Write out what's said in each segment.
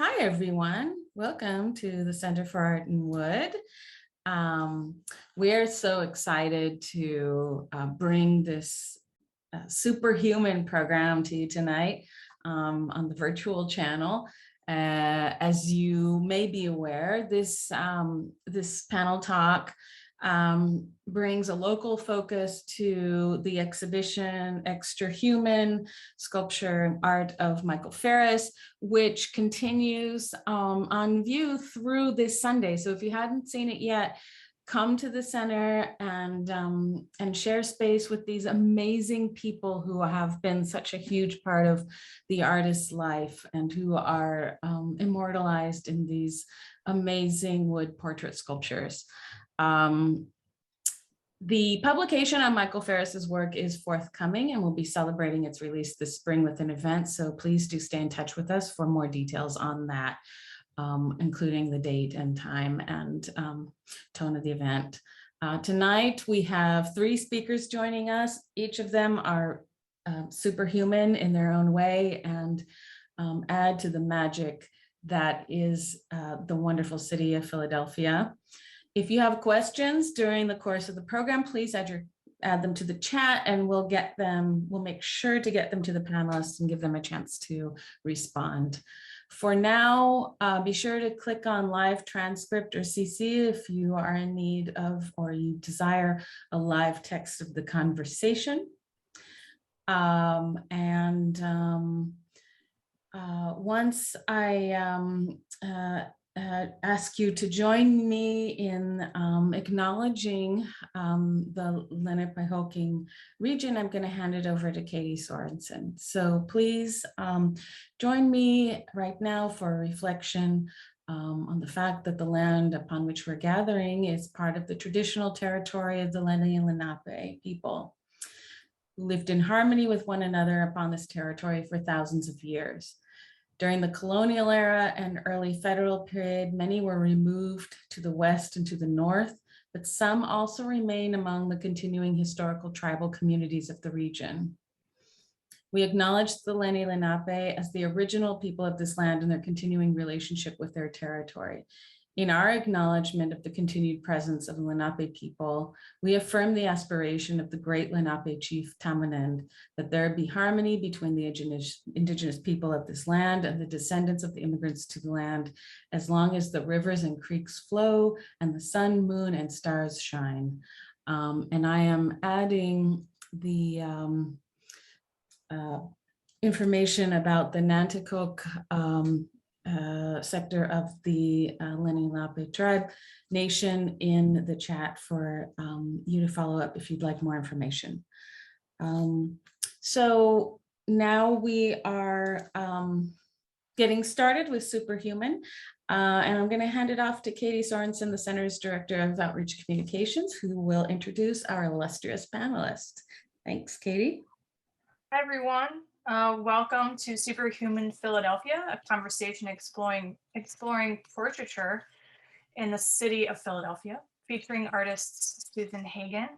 Hi, everyone. Welcome to the Center for Art in Wood. We're so excited to bring this superhuman program to you tonight on the virtual channel. As you may be aware, this panel talk brings a local focus to the exhibition Extra Human Sculpture and Art of Michael Ferris, which continues on view through this Sunday. So if you hadn't seen it yet, come to the center and share space with these amazing people who have been such a huge part of the artist's life and who are immortalized in these amazing wood portrait sculptures. The publication on Michael Ferris's work is forthcoming, and we'll be celebrating its release this spring with an event. So please do stay in touch with us for more details on that, including the date and time and tone of the event. Tonight, we have 3 speakers joining us. Each of them are superhuman in their own way and add to the magic that is the wonderful city of Philadelphia. If you have questions during the course of the program, please add them to the chat and we'll make sure to get them to the panelists and give them a chance to respond. For now, be sure to click on live transcript or CC if you are in need of or you desire a live text of the conversation. Once I ask you to join me in acknowledging the Lenape-Hoking region, I'm going to hand it over to Katie Sorensen. So please join me right now for a reflection on the fact that the land upon which we're gathering is part of the traditional territory of the Lenni and Lenape people, who lived in harmony with one another upon this territory for thousands of years. During the colonial era and early federal period, many were removed to the west and to the north, but some also remain among the continuing historical tribal communities of the region. We acknowledge the Lenni Lenape as the original people of this land and their continuing relationship with their territory. In our acknowledgement of the continued presence of the Lenape people, we affirm the aspiration of the great Lenape chief Tamanend that there be harmony between the indigenous people of this land and the descendants of the immigrants to the land, as long as the rivers and creeks flow and the sun, moon, and stars shine. And I am adding the information about the Nanticoke sector of the Lenni Lenape tribe nation in the chat for you to follow up if you'd like more information. So now we are getting started with Superhuman, and I'm going to hand it off to Katie Sorensen, the Center's Director of Outreach Communications, who will introduce our illustrious panelists. Thanks, Katie. Hi, everyone. Welcome to Superhuman Philadelphia, a conversation exploring portraiture in the city of Philadelphia, featuring artists Susan Hagen,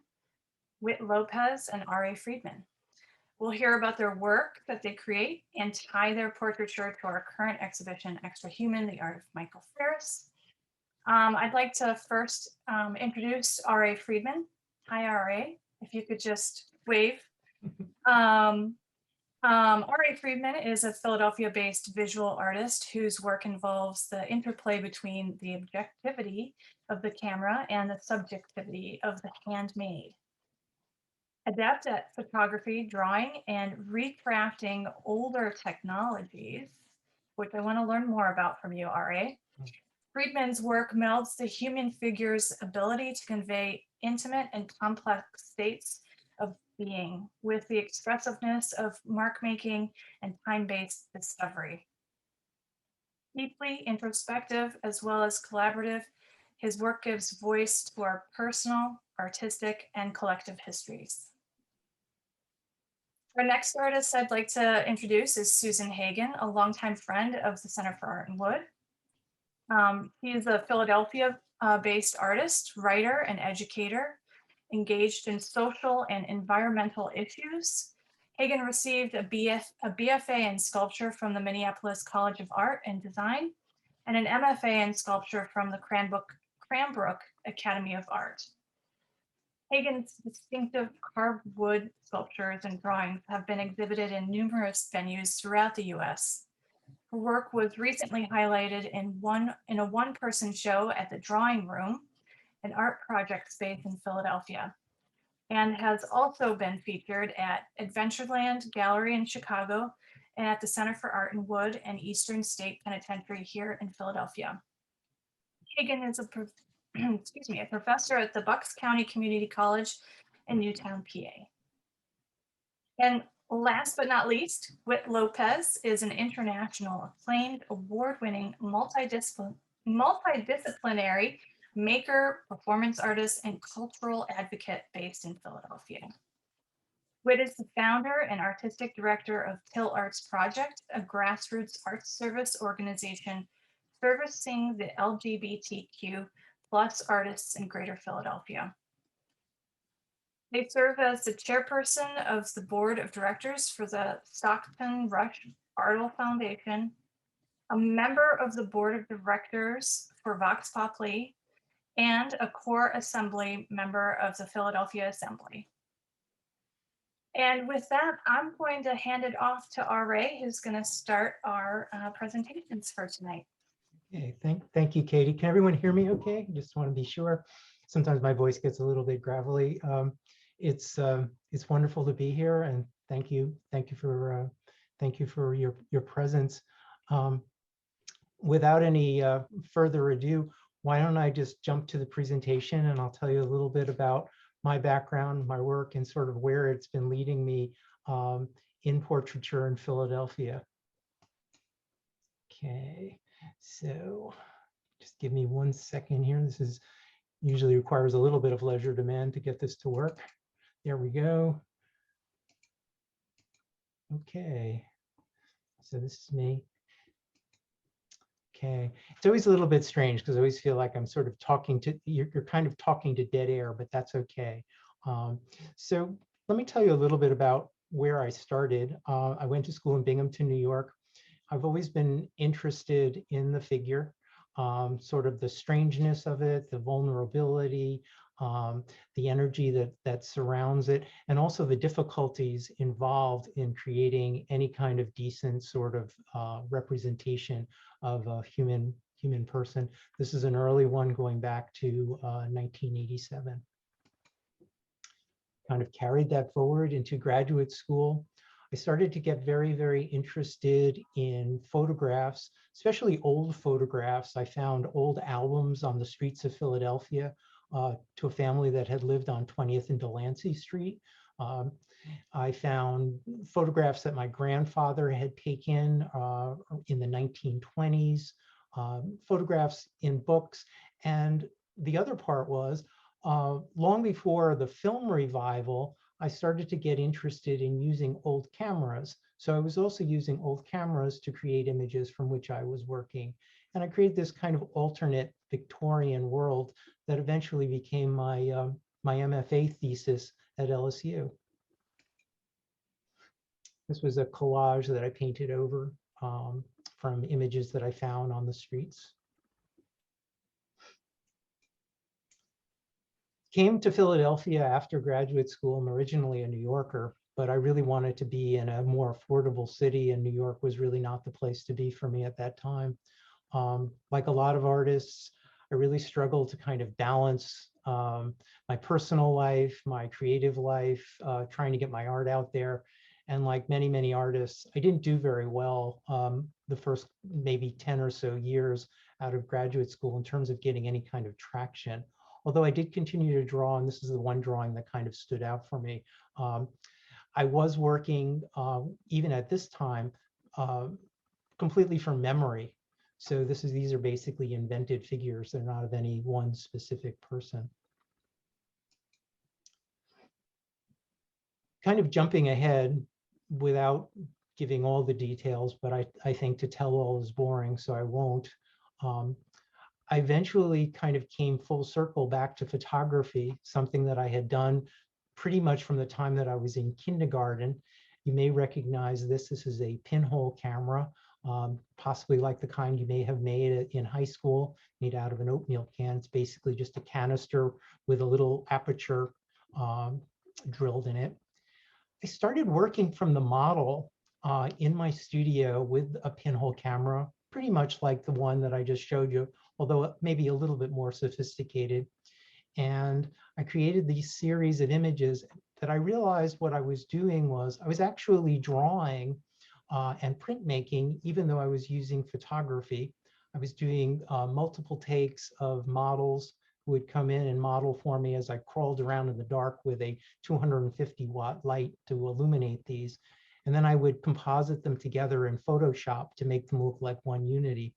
Wit López, and RA Friedman. We'll hear about their work that they create and tie their portraiture to our current exhibition, Extra Human, the Art of Michael Ferris. I'd like to first introduce RA Friedman. Hi, RA. If you could just wave. R.A. Friedman is a Philadelphia-based visual artist whose work involves the interplay between the objectivity of the camera and the subjectivity of the handmade. Adept at photography, drawing, and recrafting older technologies, which I want to learn more about from you, R.A. Friedman's work melds the human figure's ability to convey intimate and complex states of being with the expressiveness of mark-making and time-based discovery. Deeply introspective as well as collaborative, his work gives voice to our personal, artistic, and collective histories. Our next artist I'd like to introduce is Susan Hagen, a longtime friend of the Center for Art in Wood. He is a Philadelphia-based artist, writer, and educator, engaged in social and environmental issues, Hagan received a BFA in sculpture from the Minneapolis College of Art and Design and an MFA in sculpture from the Cranbrook Academy of Art. Hagan's distinctive carved wood sculptures and drawings have been exhibited in numerous venues throughout the US. Her work was recently highlighted in a one-person show at the Drawing Room, an art project space in Philadelphia, and has also been featured at Adventureland Gallery in Chicago and at the Center for Art in Wood and Eastern State Penitentiary here in Philadelphia. Hagan is a professor at the Bucks County Community College in Newtown, PA. And last but not least, Whit Lopez is an international acclaimed, award-winning, multidisciplinary maker, performance artist, and cultural advocate based in Philadelphia. Whit is the founder and artistic director of Till Arts Project, a grassroots arts service organization servicing the LGBTQ plus artists in Greater Philadelphia. They serve as the chairperson of the board of directors for the Stockton Rush Bartle Foundation, a member of the board of directors for Vox Populi, and a core assembly member of the Philadelphia Assembly. And with that, I'm going to hand it off to RA, who's going to start our presentations for tonight. Okay, thank you, Katie. Can everyone hear me okay? Just want to be sure. Sometimes my voice gets a little bit gravelly. It's wonderful to be here, and thank you for your presence. Without any further ado, why don't I just jump to the presentation, and I'll tell you a little bit about my background, my work, and sort of where it's been leading me in portraiture in Philadelphia. Okay, so just give me 1 second here. This is usually requires a little bit of leisure demand to get this to work. There we go. Okay, so this is me. Okay, it's always a little bit strange because I always feel like I'm sort of talking to, you're kind of talking to dead air, but that's okay. So let me tell you a little bit about where I started. I went to school in Binghamton, New York. I've always been interested in the figure, sort of the strangeness of it, the vulnerability, the energy that surrounds it, and also the difficulties involved in creating any kind of decent sort of representation of a human person. This is an early one going back to 1987. Kind of carried that forward into graduate school. I started to get very, very interested in photographs, especially old photographs. I found old albums on the streets of Philadelphia to a family that had lived on 20th and Delancey Street. I found photographs that my grandfather had taken in the 1920s, photographs in books. And the other part was, long before the film revival, I started to get interested in using old cameras. So I was also using old cameras to create images from which I was working. And I created this kind of alternate Victorian world that eventually became my, my MFA thesis at LSU. This was a collage that I painted over from images that I found on the streets. Came to Philadelphia after graduate school. I'm originally a New Yorker, but I really wanted to be in a more affordable city, and New York was really not the place to be for me at that time. Like a lot of artists, I really struggled to kind of balance my personal life, my creative life, trying to get my art out there. And like many, many artists, I didn't do very well the first maybe 10 or so years out of graduate school in terms of getting any kind of traction. Although I did continue to draw, and this is the one drawing that kind of stood out for me. I was working, even at this time, completely from memory. So these are basically invented figures. They're not of any one specific person. Kind of jumping ahead without giving all the details, but I think to tell all is boring, so I won't. I eventually kind of came full circle back to photography, something that I had done pretty much from the time that I was in kindergarten. You may recognize this. This is a pinhole camera, possibly like the kind you may have made in high school, made out of an oatmeal can. It's basically just a canister with a little aperture drilled in it. I started working from the model in my studio with a pinhole camera, pretty much like the one that I just showed you, although maybe a little bit more sophisticated. And I created these series of images that I realized what I was doing was I was actually drawing and printmaking, even though I was using photography. I was doing multiple takes of models who would come in and model for me as I crawled around in the dark with a 250-watt light to illuminate these. And then I would composite them together in Photoshop to make them look like one unity.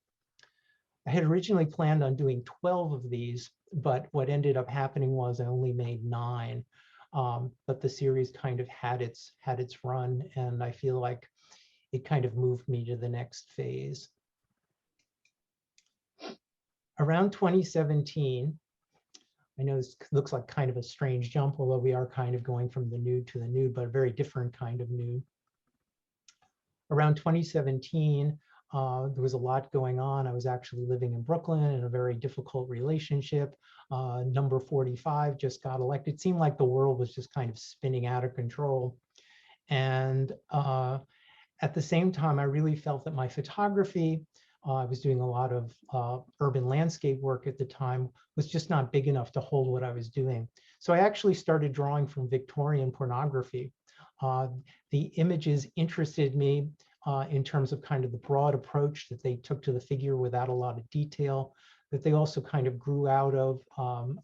I had originally planned on doing 12 of these, but what ended up happening was I only made 9. But the series kind of had its run, and I feel like it kind of moved me to the next phase. Around 2017, I know this looks like kind of a strange jump, although we are kind of going from the nude to the nude, but a very different kind of nude. Around 2017, there was a lot going on. I was actually living in Brooklyn in a very difficult relationship. Number 45 just got elected. It seemed like the world was just kind of spinning out of control. And at the same time, I really felt that my photography, I was doing a lot of urban landscape work at the time, was just not big enough to hold what I was doing. So I actually started drawing from Victorian pornography. The images interested me in terms of kind of the broad approach that they took to the figure without a lot of detail, that they also kind of grew out of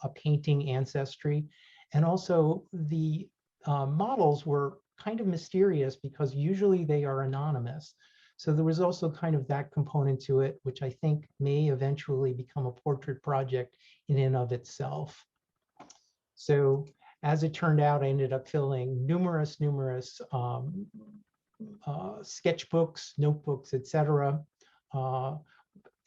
a painting ancestry. And also the models were kind of mysterious because usually they are anonymous. So there was also kind of that component to it, which I think may eventually become a portrait project in and of itself. So as it turned out, I ended up filling numerous sketchbooks, notebooks, etc.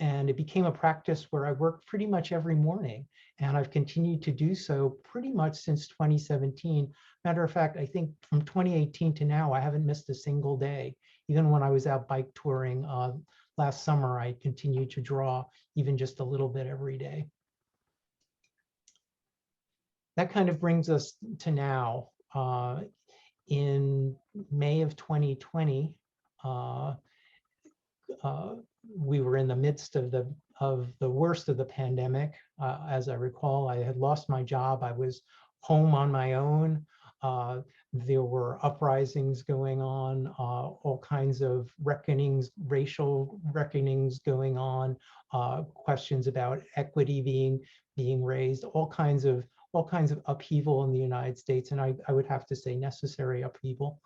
And it became a practice where I worked pretty much every morning. And I've continued to do so pretty much since 2017. Matter of fact, I think from 2018 to now, I haven't missed a single day. Even when I was out bike touring last summer, I continued to draw even just a little bit every day. That kind of brings us to now. In May of 2020, we were in the midst of the worst of the pandemic. As I recall, I had lost my job. I was home on my own. There were uprisings going on, all kinds of reckonings, racial reckonings going on, questions about equity being raised, all kinds of upheaval in the United States, and I would have to say necessary upheaval.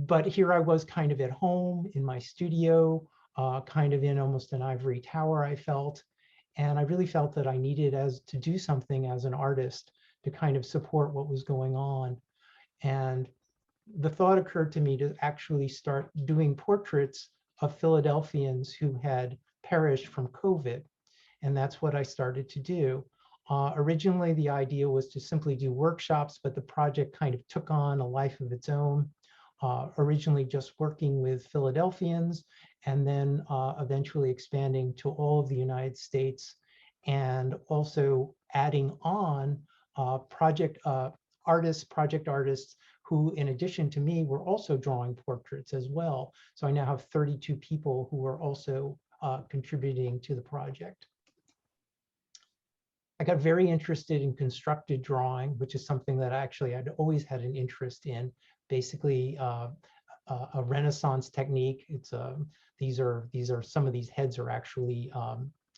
But here I was kind of at home in my studio, kind of in almost an ivory tower, I felt. And I really felt that I needed to do something as an artist to kind of support what was going on. And the thought occurred to me to actually start doing portraits of Philadelphians who had perished from COVID. And that's what I started to do. Originally, the idea was to simply do workshops, but the project kind of took on a life of its own. Originally just working with Philadelphians, and then eventually expanding to all of the United States, and also adding on project artists who, in addition to me, were also drawing portraits as well. So I now have 32 people who are also contributing to the project. I got very interested in constructed drawing, which is something that actually I'd always had an interest in. Basically, a Renaissance technique. It's these are some of these heads are actually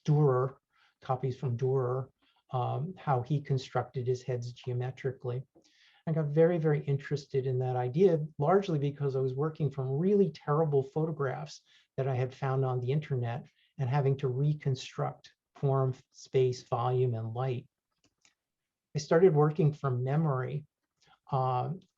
Dürer, copies from Dürer, how he constructed his heads geometrically. I got very interested in that idea, largely because I was working from really terrible photographs that I had found on the internet and having to reconstruct form, space, volume, and light. I started working from memory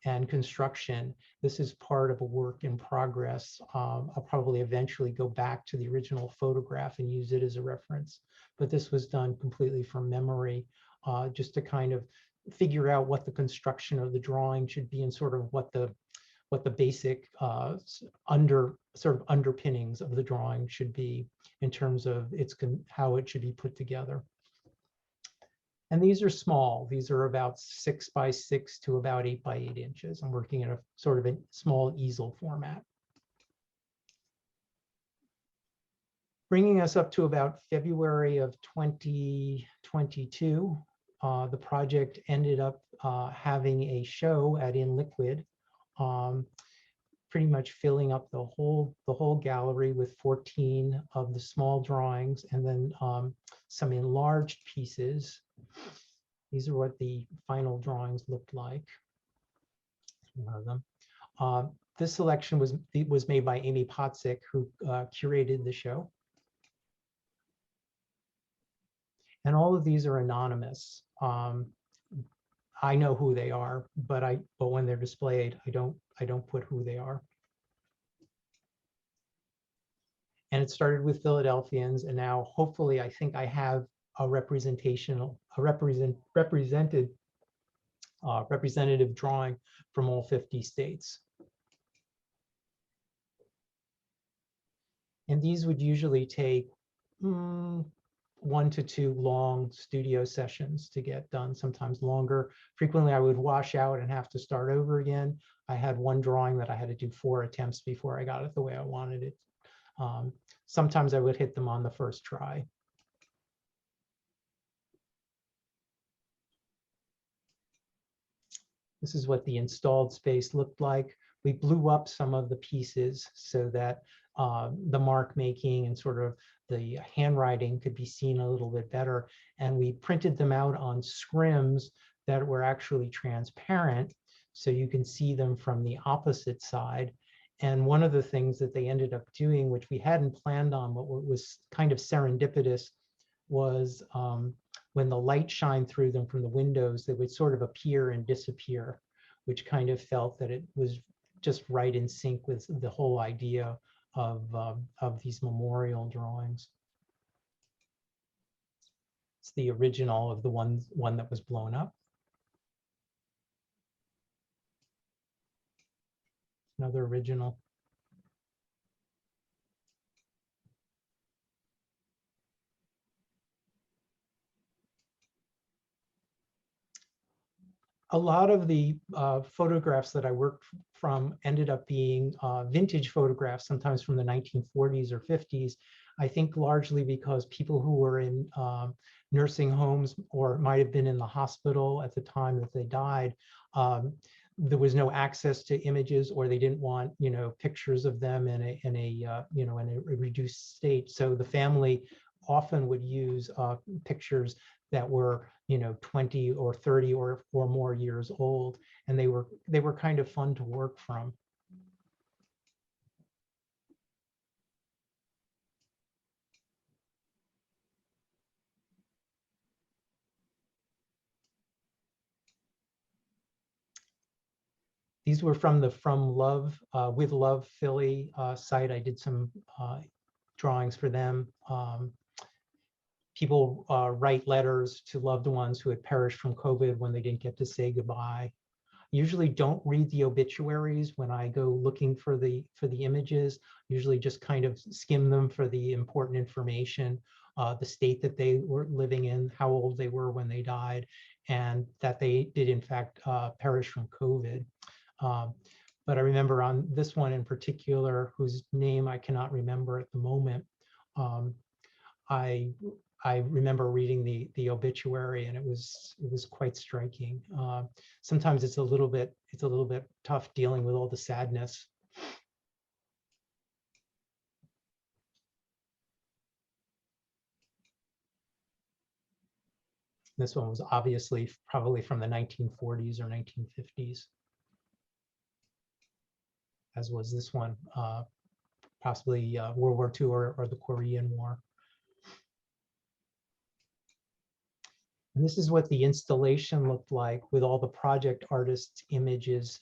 and construction. This is part of a work in progress. I'll probably eventually go back to the original photograph and use it as a reference, but this was done completely from memory, just to kind of figure out what the construction of the drawing should be and sort of what the what the basic sort of underpinnings of the drawing should be in terms of how it should be put together. And these are small. These are about 6 by 6 to about 8 by 8 inches. I'm working in a sort of a small easel format. Bringing us up to about February of 2022, the project ended up having a show at In Liquid, pretty much filling up the whole gallery with 14 of the small drawings, and then some enlarged pieces. These are what the final drawings looked like. One of them. This selection was made by Amy Potzik, who curated the show. And all of these are anonymous. I know who they are, but when they're displayed, I don't put who they are. And it started with Philadelphians, and now hopefully I think I have a representative drawing from all 50 states. And these would usually take 1 to 2 long studio sessions to get done, sometimes longer. Frequently I would wash out and have to start over again. I had one drawing that I had to do 4 attempts before I got it the way I wanted it. Sometimes I would hit them on the first try. This is what the installed space looked like. We blew up some of the pieces so that the mark making and sort of the handwriting could be seen a little bit better. And we printed them out on scrims that were actually transparent, so you can see them from the opposite side. And one of the things that they ended up doing, which we hadn't planned on, but what was kind of serendipitous, was when the light shined through them from the windows, they would sort of appear and disappear, which kind of felt that it was just right in sync with the whole idea of these memorial drawings. It's the original of the one that was blown up. Another original. A lot of the photographs that I worked from ended up being vintage photographs, sometimes from the 1940s or 50s. I think largely because people who were in nursing homes or might have been in the hospital at the time that they died, there was no access to images, or they didn't want, pictures of them in a reduced state. So the family often would use pictures that were 20 or 30 or more years old, and they were kind of fun to work from. These were from the With Love Philly site. I did some drawings for them. People write letters to loved ones who had perished from COVID when they didn't get to say goodbye. I usually don't read the obituaries when I go looking for the images. Usually just kind of skim them for the important information, the state that they were living in, how old they were when they died, and that they did in fact perish from COVID. But I remember on this one in particular, whose name I cannot remember at the moment, I remember reading the obituary, and it was quite striking. Sometimes it's a little bit tough dealing with all the sadness. This one was obviously probably from the 1940s or 1950s, as was this one, possibly World War II or the Korean War. And this is what the installation looked like with all the project artists' images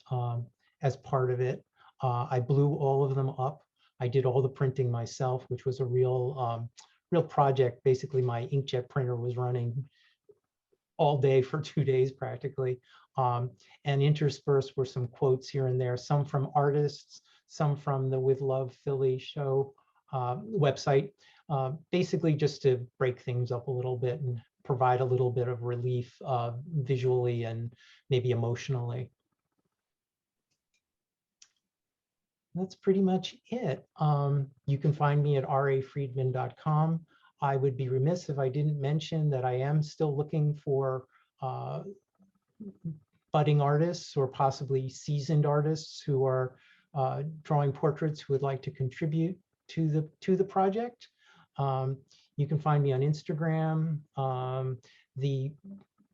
as part of it. I blew all of them up. I did all the printing myself, which was a real project. Basically, my inkjet printer was running all day for 2 days practically. And interspersed were some quotes here and there, some from artists, some from the With Love Philly show website, basically just to break things up a little bit and provide a little bit of relief visually and maybe emotionally. That's pretty much it. You can find me at rafriedman.com. I would be remiss if I didn't mention that I am still looking for budding artists or possibly seasoned artists who are drawing portraits who would like to contribute to the project. You can find me on Instagram. The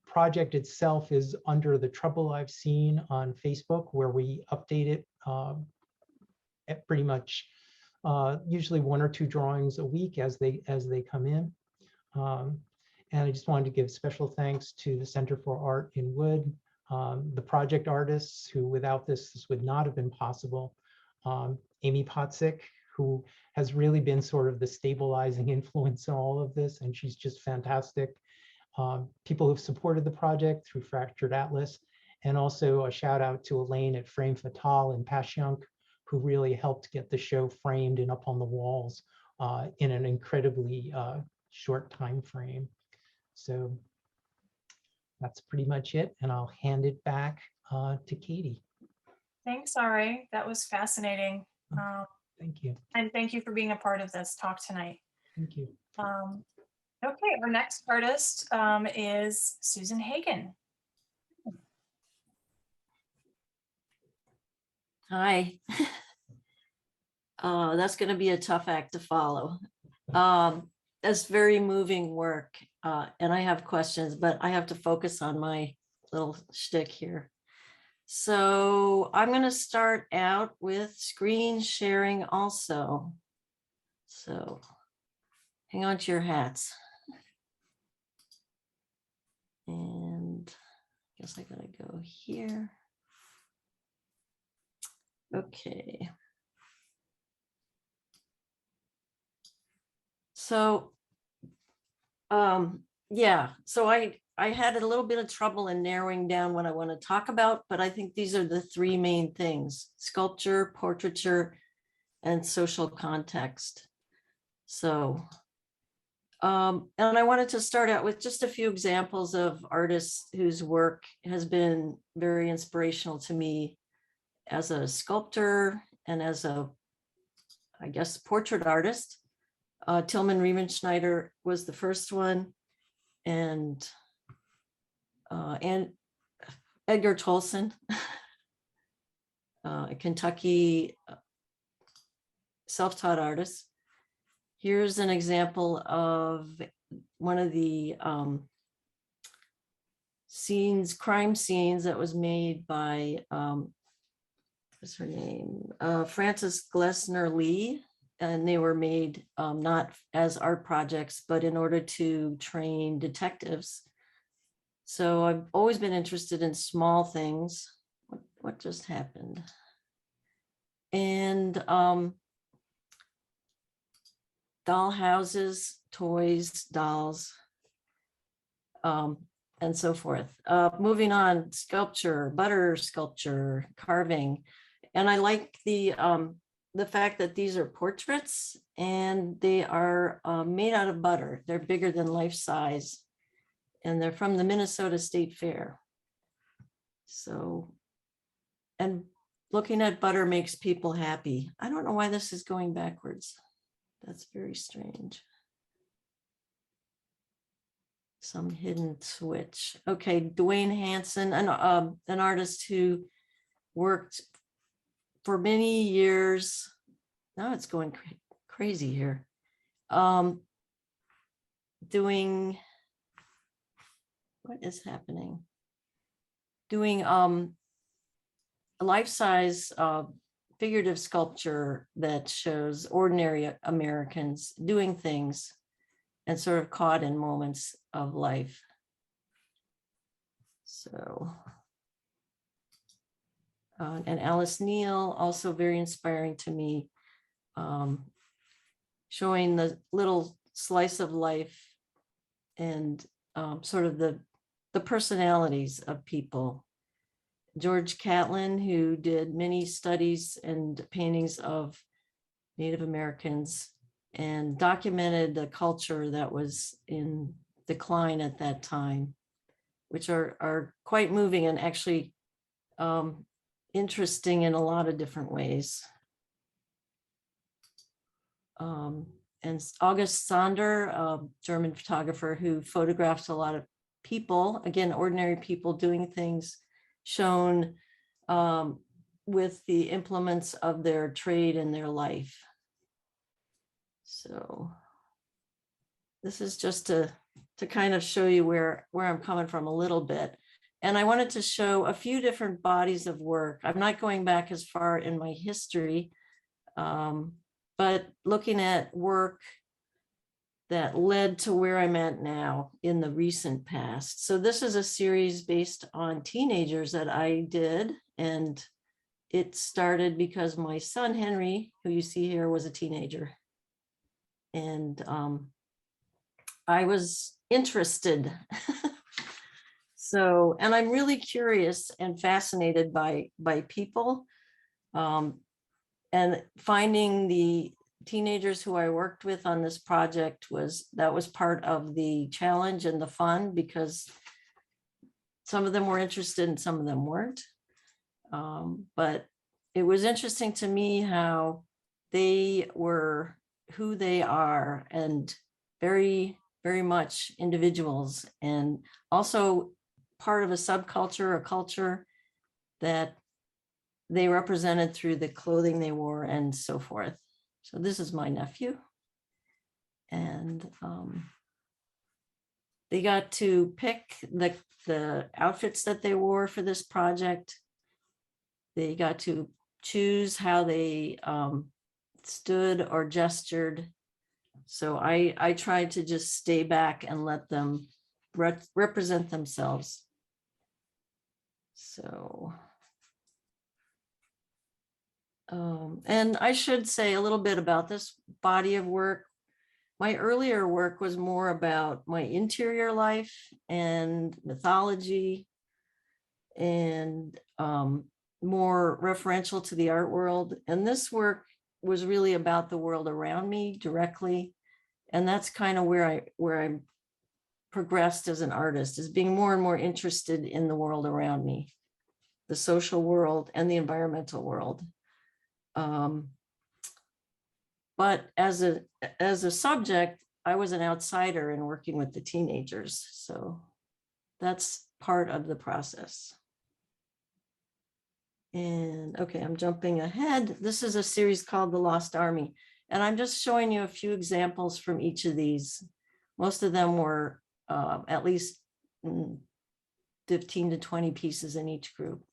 project itself is under The Trouble I've Seen on Facebook, where we update it at pretty much usually 1 or 2 drawings a week as they come in. And I just wanted to give special thanks to the Center for Art in Wood, the project artists who without this would not have been possible. Amy Potzik, who has really been sort of the stabilizing influence in all of this, and she's just fantastic. People who've supported the project through Fractured Atlas, and also a shout out to Elaine at Frame Fatale in Passyunk, who really helped get the show framed and up on the walls in an incredibly short time frame. So that's pretty much it, and I'll hand it back to Katie. Thanks, Ari. That was fascinating. Thank you. And thank you for being a part of this talk tonight. Thank you. Okay, our next artist is Susan Hagen. Hi. That's going to be a tough act to follow. That's very moving work, and I have questions, but I have to focus on my little shtick here. So I'm going to start out with screen sharing also. So hang on to your hats. And I guess I got to go here. Okay. So, yeah, so I had a little bit of trouble in narrowing down what I want to talk about, but I think these are the 3 main things: sculpture, portraiture, and social context. So, and I wanted to start out with just a few examples of artists whose work has been very inspirational to me as a sculptor and as a, I guess, portrait artist. Tillman Riemenschneider was the first one, and Edgar Tolson, a Kentucky self-taught artist. Here's an example of one of the crime scenes that was made by, what's her name? Frances Glessner Lee. And they were made not as art projects, but in order to train detectives. So I've always been interested in small things. What just happened? And doll houses, toys, dolls, and so forth. Moving on, sculpture, butter sculpture, carving. And I like the fact that these are portraits and they are made out of butter. They're bigger than life size, and they're from the Minnesota State Fair. So, and looking at butter makes people happy. I don't know why this is going backwards. That's very strange. Some hidden switch. Okay, Dwayne Hanson, an artist who worked for many years. Now it's going crazy here. Doing, what is happening? Doing a life-size figurative sculpture that shows ordinary Americans doing things and sort of caught in moments of life. So. And Alice Neal, also very inspiring to me, showing the little slice of life and sort of the the personalities of people. George Catlin, who did many studies and paintings of Native Americans and documented the culture that was in decline at that time, which are quite moving and actually interesting in a lot of different ways. And August Sander, a German photographer who photographs a lot of people, again, ordinary people doing things, shown with the implements of their trade and their life. So this is just to kind of show you where I'm coming from a little bit. And I wanted to show a few different bodies of work. I'm not going back as far in my history, but looking at work that led to where I'm at now in the recent past. So this is a series based on teenagers that I did, and it started because my son Henry, who you see here, was a teenager. And I was interested. So, and I'm really curious and fascinated by people, and finding the teenagers who I worked with on this project was part of the challenge and the fun, because some of them were interested and some of them weren't. But it was interesting to me how they were who they are, and very, very much individuals, and also part of a subculture, a culture that they represented through the clothing they wore and so forth. So this is my nephew, and they got to pick the outfits that they wore for this project. They got to choose how they stood or gestured. So I tried to just stay back and let them represent themselves. So, and I should say a little bit about this body of work. My earlier work was more about my interior life and mythology, and more referential to the art world. And this work was really about the world around me directly. And that's kind of where I progressed as an artist, is being more and more interested in the world around me, the social world and the environmental world. But as a subject, I was an outsider in working with the teenagers. So that's part of the process. And okay, I'm jumping ahead. This is a series called The Lost Army. And I'm just showing you a few examples from each of these. Most of them were at least 15 to 20 pieces in each group.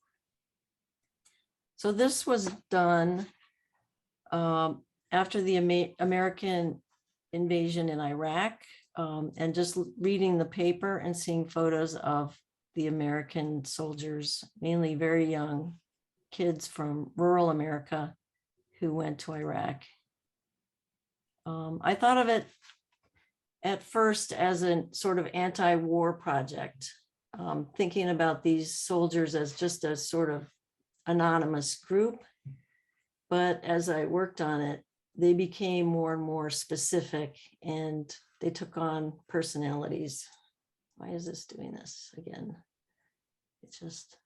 So this was done after the American invasion in Iraq, and just reading the paper and seeing photos of the American soldiers, mainly very young kids from rural America who went to Iraq. I thought of it at first as a sort of anti-war project, thinking about these soldiers as just a sort of anonymous group. But as I worked on it, they became more and more specific, and they took on personalities. Why is this doing this again? It's just,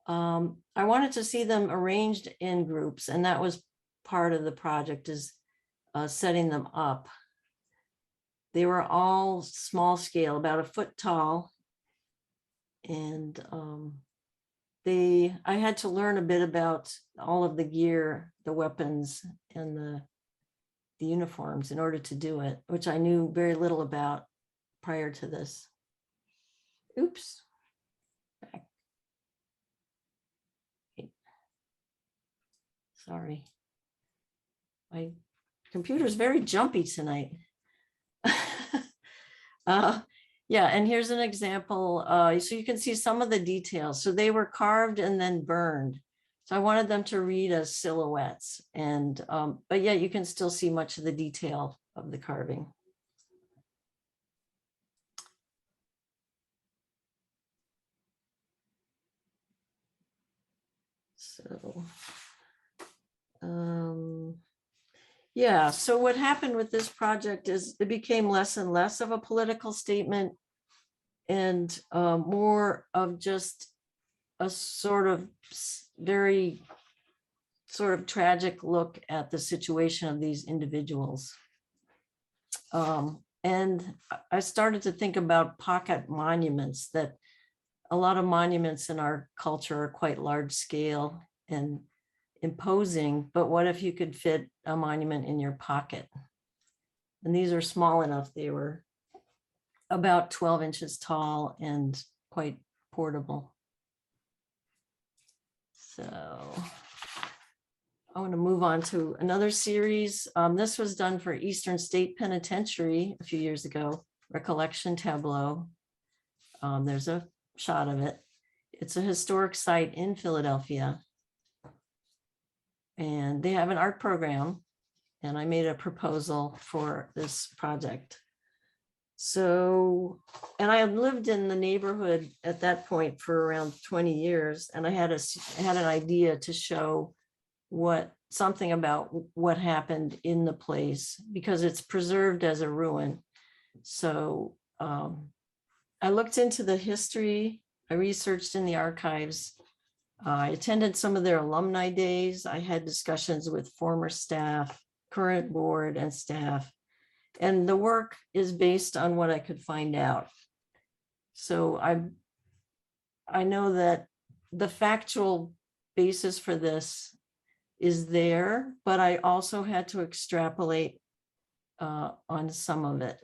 I wanted to see them arranged in groups, and that was part of the project, is setting them up. They were all small scale, about a foot tall. And I had to learn a bit about all of the gear, the weapons, and the uniforms in order to do it, which I knew very little about prior to this. Oops. Back. Sorry. My computer's very jumpy tonight. Yeah, and here's an example. So you can see some of the details. So they were carved and then burned. So I wanted them to read as silhouettes. And but yeah, you can still see much of the detail of the carving. So, yeah, so what happened with this project is it became less and less of a political statement and more of just a sort of very sort of tragic look at the situation of these individuals. And I started to think about pocket monuments, that a lot of monuments in our culture are quite large scale and imposing, but what if you could fit a monument in your pocket? And these are small enough. They were about 12 inches tall and quite portable. So I want to move on to another series. This was done for Eastern State Penitentiary a few years ago, Recollection Tableau. There's a shot of it. It's a historic site in Philadelphia. And they have an art program, and I made a proposal for this project. So, and I had lived in the neighborhood at that point for around 20 years, and I had an idea to show something about what happened in the place, because it's preserved as a ruin. So I looked into the history, I researched in the archives, I attended some of their alumni days, I had discussions with former staff, current board and staff, and the work is based on what I could find out. So I know that the factual basis for this is there, but I also had to extrapolate on some of it.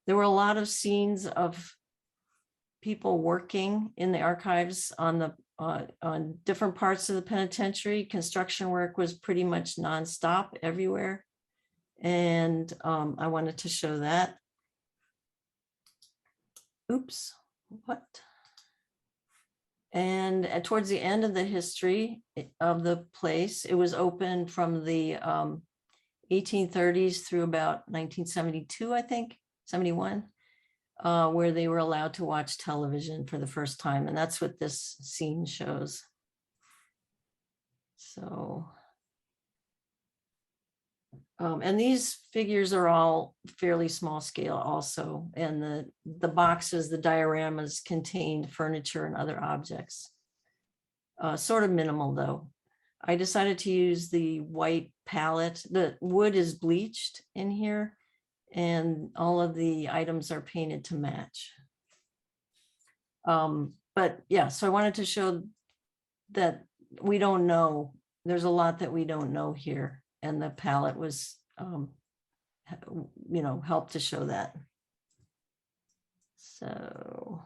There were a lot of scenes of people working in the archives on different parts of the penitentiary. Construction work was pretty much nonstop everywhere. And I wanted to show that. Oops, what? And towards the end of the history of the place, it was open from the 1830s through about 1972, I think, 71, where they were allowed to watch television for the first time. And that's what this scene shows. So, and these figures are all fairly small scale also. And the boxes, the dioramas contained furniture and other objects. Sort of minimal though. I decided to use the white palette. The wood is bleached in here and all of the items are painted to match. But yeah, so I wanted to show that we don't know. There's a lot that we don't know here. And the palette was, helped to show that. So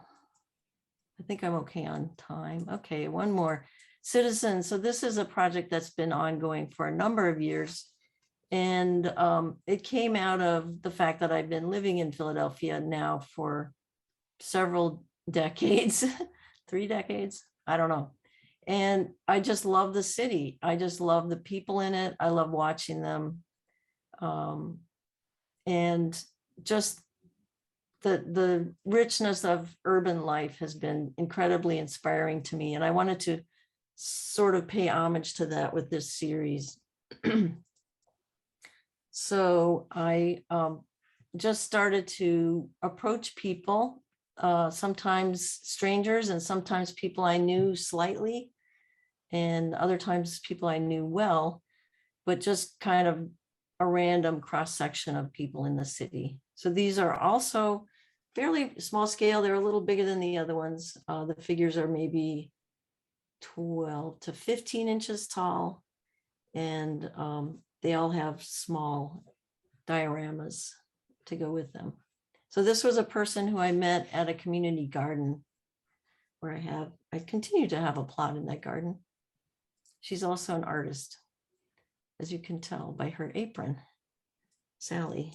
I think I'm okay on time. Okay, one more. Citizens. So this is a project that's been ongoing for a number of years. And it came out of the fact that I've been living in Philadelphia now for several decades, 3 decades, I don't know. And I just love the city. I just love the people in it. I love watching them. And just the richness of urban life has been incredibly inspiring to me. And I wanted to sort of pay homage to that with this series. So I just started to approach people, sometimes strangers and sometimes people I knew slightly, and other times people I knew well, but just kind of a random cross-section of people in the city. So these are also fairly small scale. They're a little bigger than the other ones. The figures are maybe 12 to 15 inches tall, and they all have small dioramas to go with them. So this was a person who I met at a community garden where I continue to have a plot in that garden. She's also an artist, as you can tell by her apron, Sally.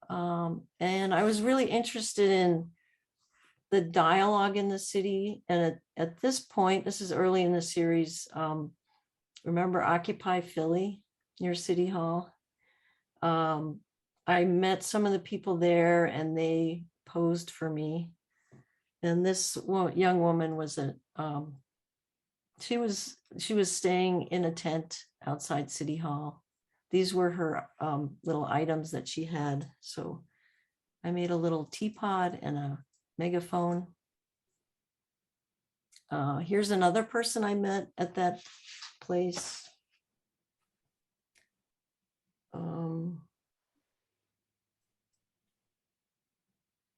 And I was really interested in the dialogue in the city. And at this point, this is early in the series, remember Occupy Philly near City Hall? I met some of the people there and they posed for me. And this young woman was she was staying in a tent outside City Hall. These were her little items that she had. So I made a little teapot and a megaphone. Here's another person I met at that place.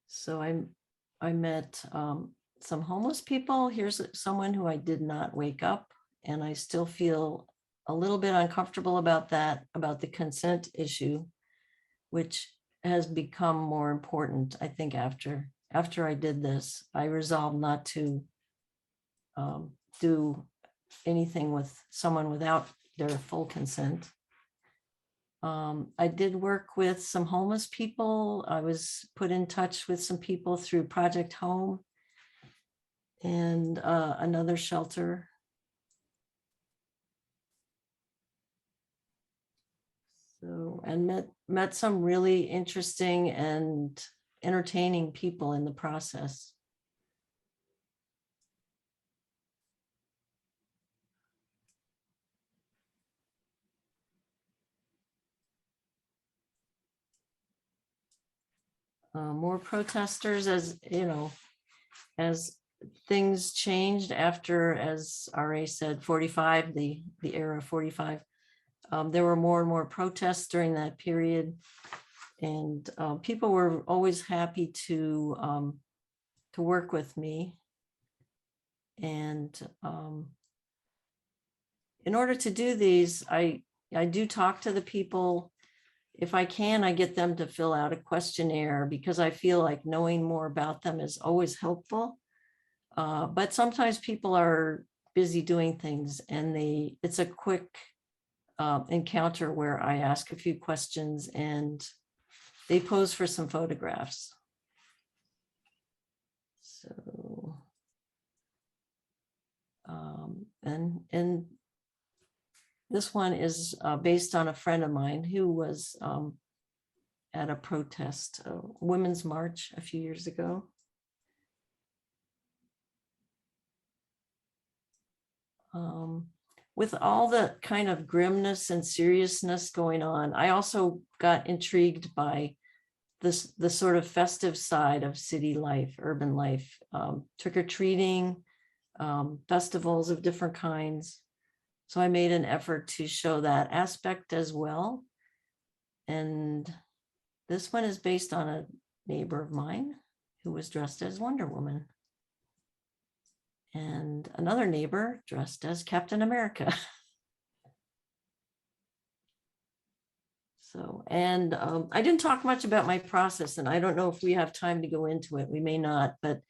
So I met some homeless people. Here's someone who I did not wake up, and I still feel a little bit uncomfortable about that, about the consent issue, which has become more important, I think, after I did this. I resolved not to do anything with someone without their full consent. I did work with some homeless people. I was put in touch with some people through Project Home and another shelter. So, and met some really interesting and entertaining people in the process. More protesters, as you know, as things changed after, as RA said, 45, the era of 45. There were more and more protests during that period, and people were always happy to work with me. And in order to do these, I do talk to the people. If I can, I get them to fill out a questionnaire, because I feel like knowing more about them is always helpful. But sometimes people are busy doing things, and it's a quick encounter where I ask a few questions and they pose for some photographs. So, and this one is based on a friend of mine who was at a protest, a women's march a few years ago. With all the kind of grimness and seriousness going on, I also got intrigued by the sort of festive side of city life, urban life, trick-or-treating, festivals of different kinds. So I made an effort to show that aspect as well. And this one is based on a neighbor of mine who was dressed as Wonder Woman. And another neighbor dressed as Captain America. So, and I didn't talk much about my process, and I don't know if we have time to go into it. We may not, but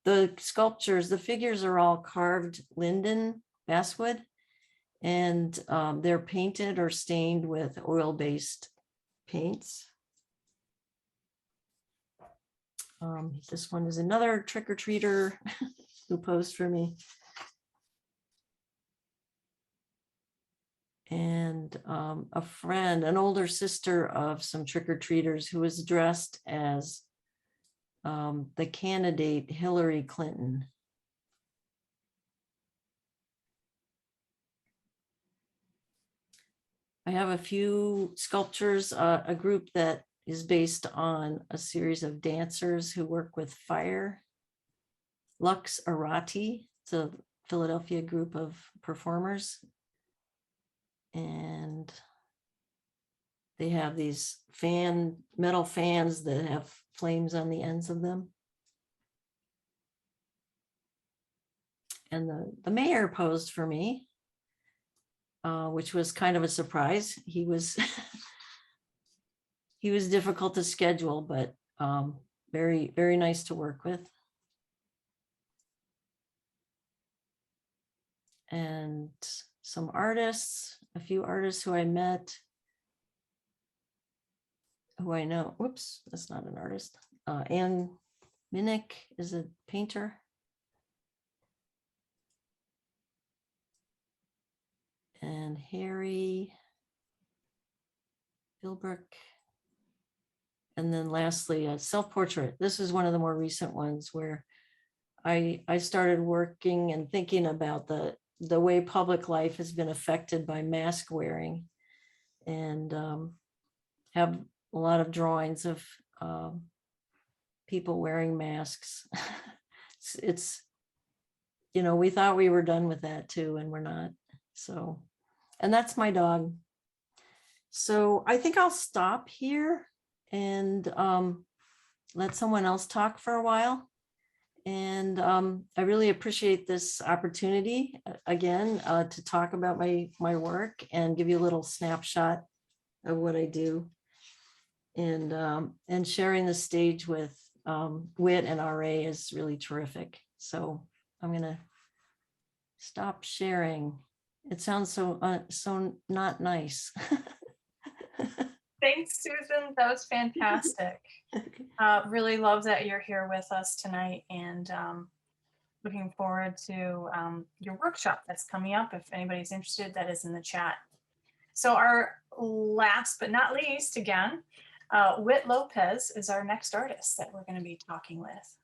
the sculptures, the figures are all carved linden basswood, and they're painted or stained with oil-based paints. This one is another trick-or-treater who posed for me. And a friend, an older sister of some trick-or-treaters, who was dressed as the candidate Hillary Clinton. I have a few sculptures, a group that is based on a series of dancers who work with fire. Lux Arati, it's a Philadelphia group of performers. And they have these metal fans that have flames on the ends of them. And the mayor posed for me, which was kind of a surprise. He was he was difficult to schedule, but very, very nice to work with. And some artists, a few artists who I met, who I know. Whoops, that's not an artist. Anne Minnick is a painter. And Harry Philbrook. And then lastly, a self-portrait. This is one of the more recent ones where I started working and thinking about the the way public life has been affected by mask wearing, and have a lot of drawings of people wearing masks. It's, you know, we thought we were done with that too, and we're not. So, and that's my dog. So I think I'll stop here and let someone else talk for a while. And I really appreciate this opportunity again to talk about my work and give you a little snapshot of what I do, and sharing the stage with Whit and RA is really terrific. So I'm gonna stop sharing. It sounds so not nice. Thanks, Susan. That was fantastic. Really love that you're here with us tonight, and looking forward to your workshop that's coming up. If anybody's interested, that is in the chat. So our last but not least, again, Whit Lopez is our next artist that we're going to be talking with.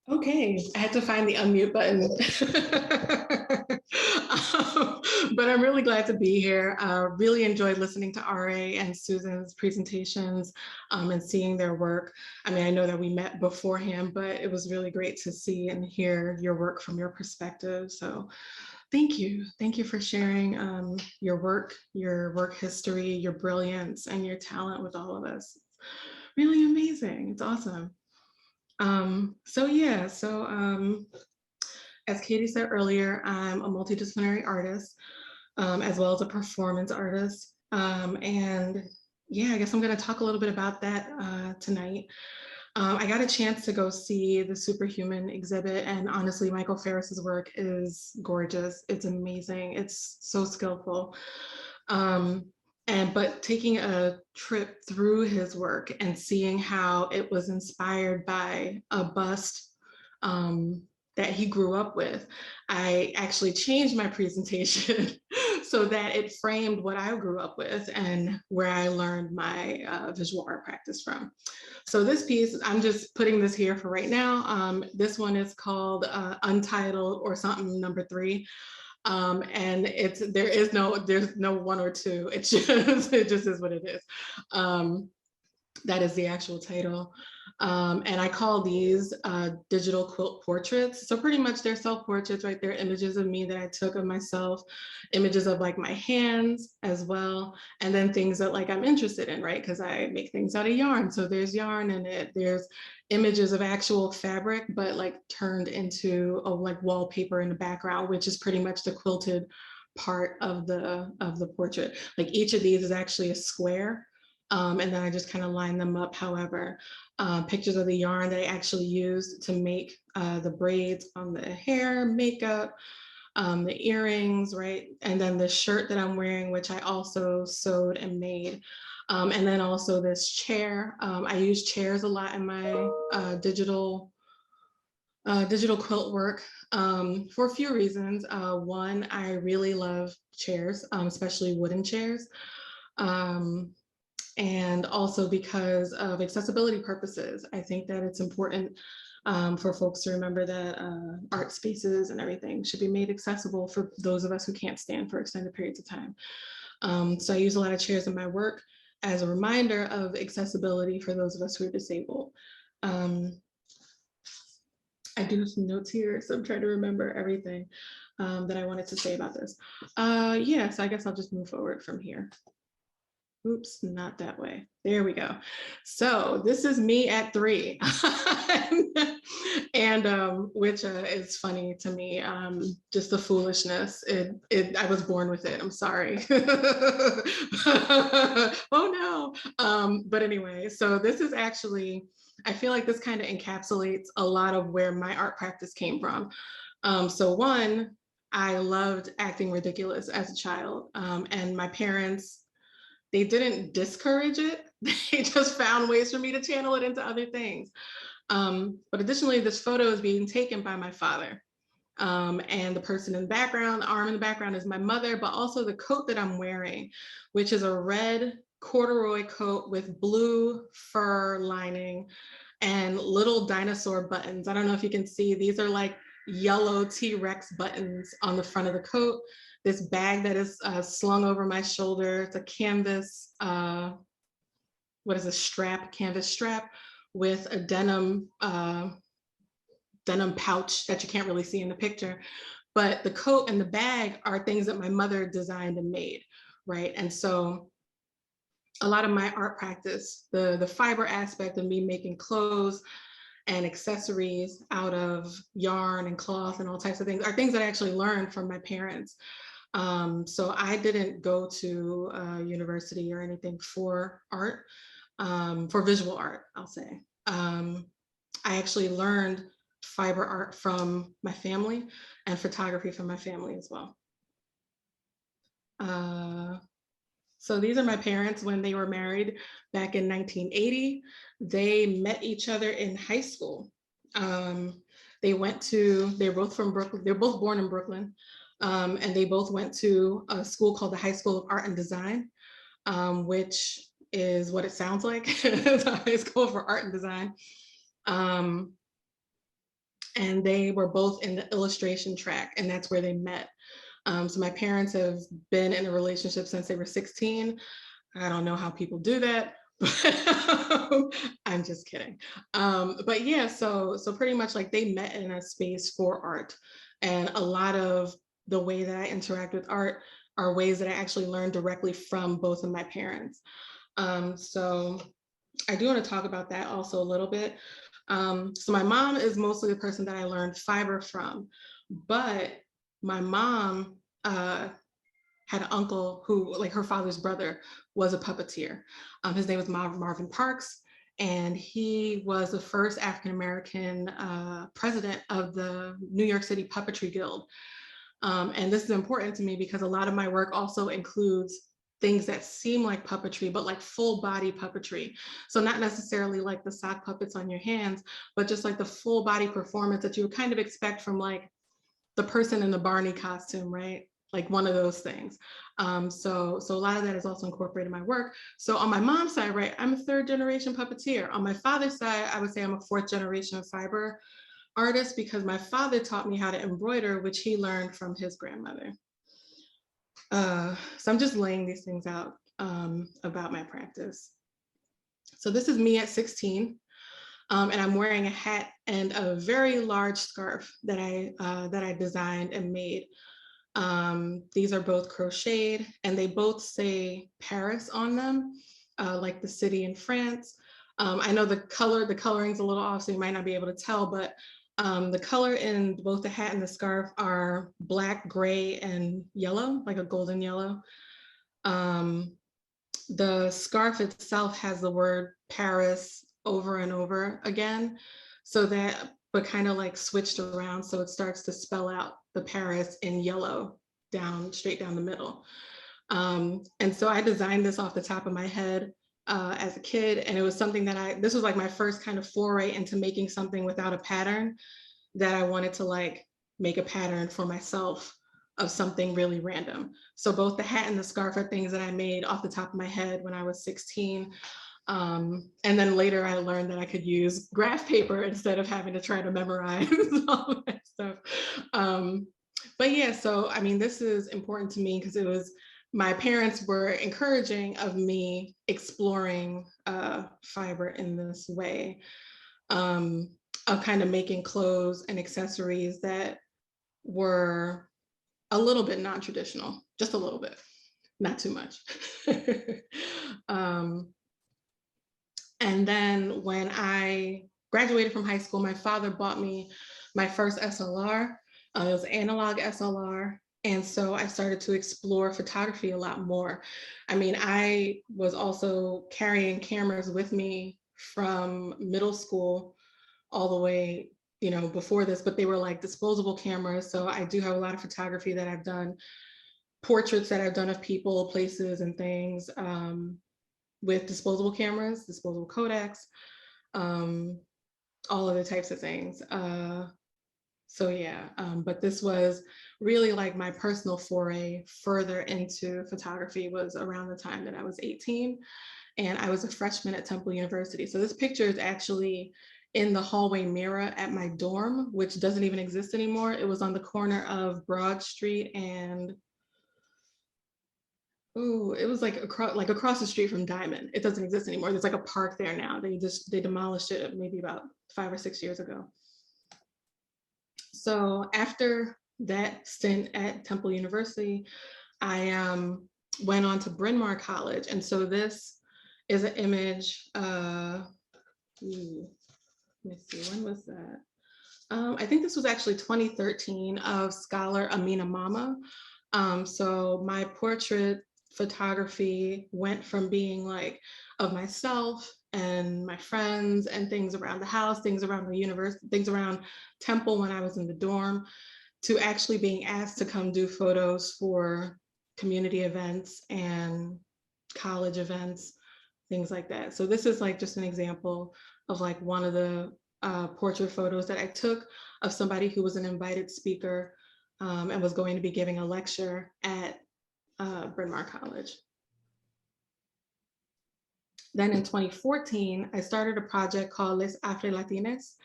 Okay, I had to find the unmute button. But I'm really glad to be here. Really enjoyed listening to RA and Susan's presentations and seeing their work. I mean, I know that we met beforehand, but it was really great to see and hear your work from your perspective. So thank you. Thank you for sharing your work history, your brilliance, and your talent with all of us. It's really amazing. It's awesome. As Katie said earlier, I'm a multidisciplinary artist, as well as a performance artist. And yeah, I guess I'm going to talk a little bit about that tonight. I got a chance to go see the Superhuman exhibit, and honestly, Michael Ferris's work is gorgeous. It's amazing. It's so skillful. But taking a trip through his work and seeing how it was inspired by a bust that he grew up with, I actually changed my presentation so that it framed what I grew up with and where I learned my visual art practice from. So this piece, I'm just putting this here for right now. This one is called Untitled or something #3. And there's no 1 or 2. It just is what it is. That is the actual title. And I call these digital quilt portraits. So pretty much they're self-portraits, right? They're images of me that I took of myself, images of like my hands as well. And then things that like I'm interested in, right? Because I make things out of yarn. So there's yarn in it. There's images of actual fabric, but like turned into a like wallpaper in the background, which is pretty much the quilted part of the portrait. Like each of these is actually a square. And then I just kind of line them up. However, pictures of the yarn that I actually used to make the braids on the hair, makeup, the earrings, right? And then the shirt that I'm wearing, which I also sewed and made. And then also this chair. I use chairs a lot in my digital quilt work for a few reasons. One, I really love chairs, especially wooden chairs. And also because of accessibility purposes. I think that it's important for folks to remember that art spaces and everything should be made accessible for those of us who can't stand for extended periods of time. So I use a lot of chairs in my work as a reminder of accessibility for those of us who are disabled. I do have some notes here, so I'm trying to remember everything that I wanted to say about this. Yeah, so I guess I'll just move forward from here. Oops, not that way. There we go. So this is me at 3, and which is funny to me. Just the foolishness. I was born with it. I'm sorry. Oh no. But anyway, so this is actually, I feel like this kind of encapsulates a lot of where my art practice came from. So one, I loved acting ridiculous as a child, and my parents, they didn't discourage it. They just found ways for me to channel it into other things. But additionally, this photo is being taken by my father. And the person in the background, the arm in the background is my mother, but also the coat that I'm wearing, which is a red corduroy coat with blue fur lining and little dinosaur buttons. I don't know if you can see, these are like yellow T-Rex buttons on the front of the coat. This bag that is slung over my shoulder, it's a canvas, what is a strap, canvas strap with a denim pouch that you can't really see in the picture. But the coat and the bag are things that my mother designed and made, right? And so a lot of my art practice, the fiber aspect of me making clothes and accessories out of yarn and cloth and all types of things are things that I actually learned from my parents. So I didn't go to university or anything for art, for visual art, I'll say. I actually learned fiber art from my family and photography from my family as well. So these are my parents when they were married back in 1980. They met each other in high school. They're both from Brooklyn. They're both born in Brooklyn. And they both went to a school called the High School of Art and Design, which is what it sounds like, the High School for Art and Design. And they were both in the illustration track, and that's where they met. So my parents have been in a relationship since they were 16. I don't know how people do that, but I'm just kidding. But yeah, so pretty much like they met in a space for art. And a lot of the way that I interact with art are ways that I actually learned directly from both of my parents. So I do want to talk about that also a little bit. So my mom is mostly the person that I learned fiber from, but my mom had an uncle who, like her father's brother, was a puppeteer. His name was Marvin Parks, and he was the first African-American president of the New York City Puppetry Guild. And this is important to me because a lot of my work also includes things that seem like puppetry, but like full body puppetry. So not necessarily like the sock puppets on your hands, but just like the full body performance that you would kind of expect from like the person in the Barney costume, right? Like one of those things. So a lot of that is also incorporated in my work. So on my mom's side, right, I'm a 3rd generation puppeteer. On my father's side, I would say I'm a 4th generation fiber artist because my father taught me how to embroider, which he learned from his grandmother. So I'm just laying these things out about my practice. So this is me at 16. And I'm wearing a hat and a very large scarf that I designed and made. These are both crocheted, and they both say Paris on them, like the city in France. I know the coloring's a little off, so you might not be able to tell, but the color in both the hat and the scarf are black, gray, and yellow, like a golden yellow. The scarf itself has the word Paris over and over again, so that, but kind of like switched around, so it starts to spell out the Paris in yellow straight down the middle. And so I designed this off the top of my head as a kid, and it was something that this was like my first kind of foray into making something without a pattern, that I wanted to like make a pattern for myself of something really random. So both the hat and the scarf are things that I made off the top of my head when I was 16. And then later I learned that I could use graph paper instead of having to try to memorize all that stuff. But yeah, so I mean, this is important to me because it was, my parents were encouraging of me exploring fiber in this way, of kind of making clothes and accessories that were a little bit non-traditional, just a little bit, not too much. And then when I graduated from high school, my father bought me my first SLR. It was an analog SLR. And so I started to explore photography a lot more. I mean, I was also carrying cameras with me from middle school all the way, you know, before this, but they were like disposable cameras. So I do have a lot of photography that I've done, portraits that I've done of people, places, and things with disposable cameras, disposable Kodaks, all other types of things. So yeah, but this was really like my personal foray further into photography was around the time that I was 18, and I was a freshman at Temple University. So this picture is actually in the hallway mirror at my dorm, which doesn't even exist anymore. It was on the corner of Broad Street and, oh, it was like across the street from Diamond. It doesn't exist anymore. There's like a park there now. They demolished it maybe about 5 or 6 years ago. So after that stint at Temple University, I went on to Bryn Mawr College. And so this is an image, let me see, when was that? I think this was actually 2013 of scholar Amina Mama. So my portrait photography went from being like of myself and my friends and things around the house, things around the university, things around Temple when I was in the dorm, to actually being asked to come do photos for community events and college events, things like that. So this is like just an example of like one of the portrait photos that I took of somebody who was an invited speaker and was going to be giving a lecture at Bryn Mawr College. Then in 2014, I started a project called Les Afro Latinas,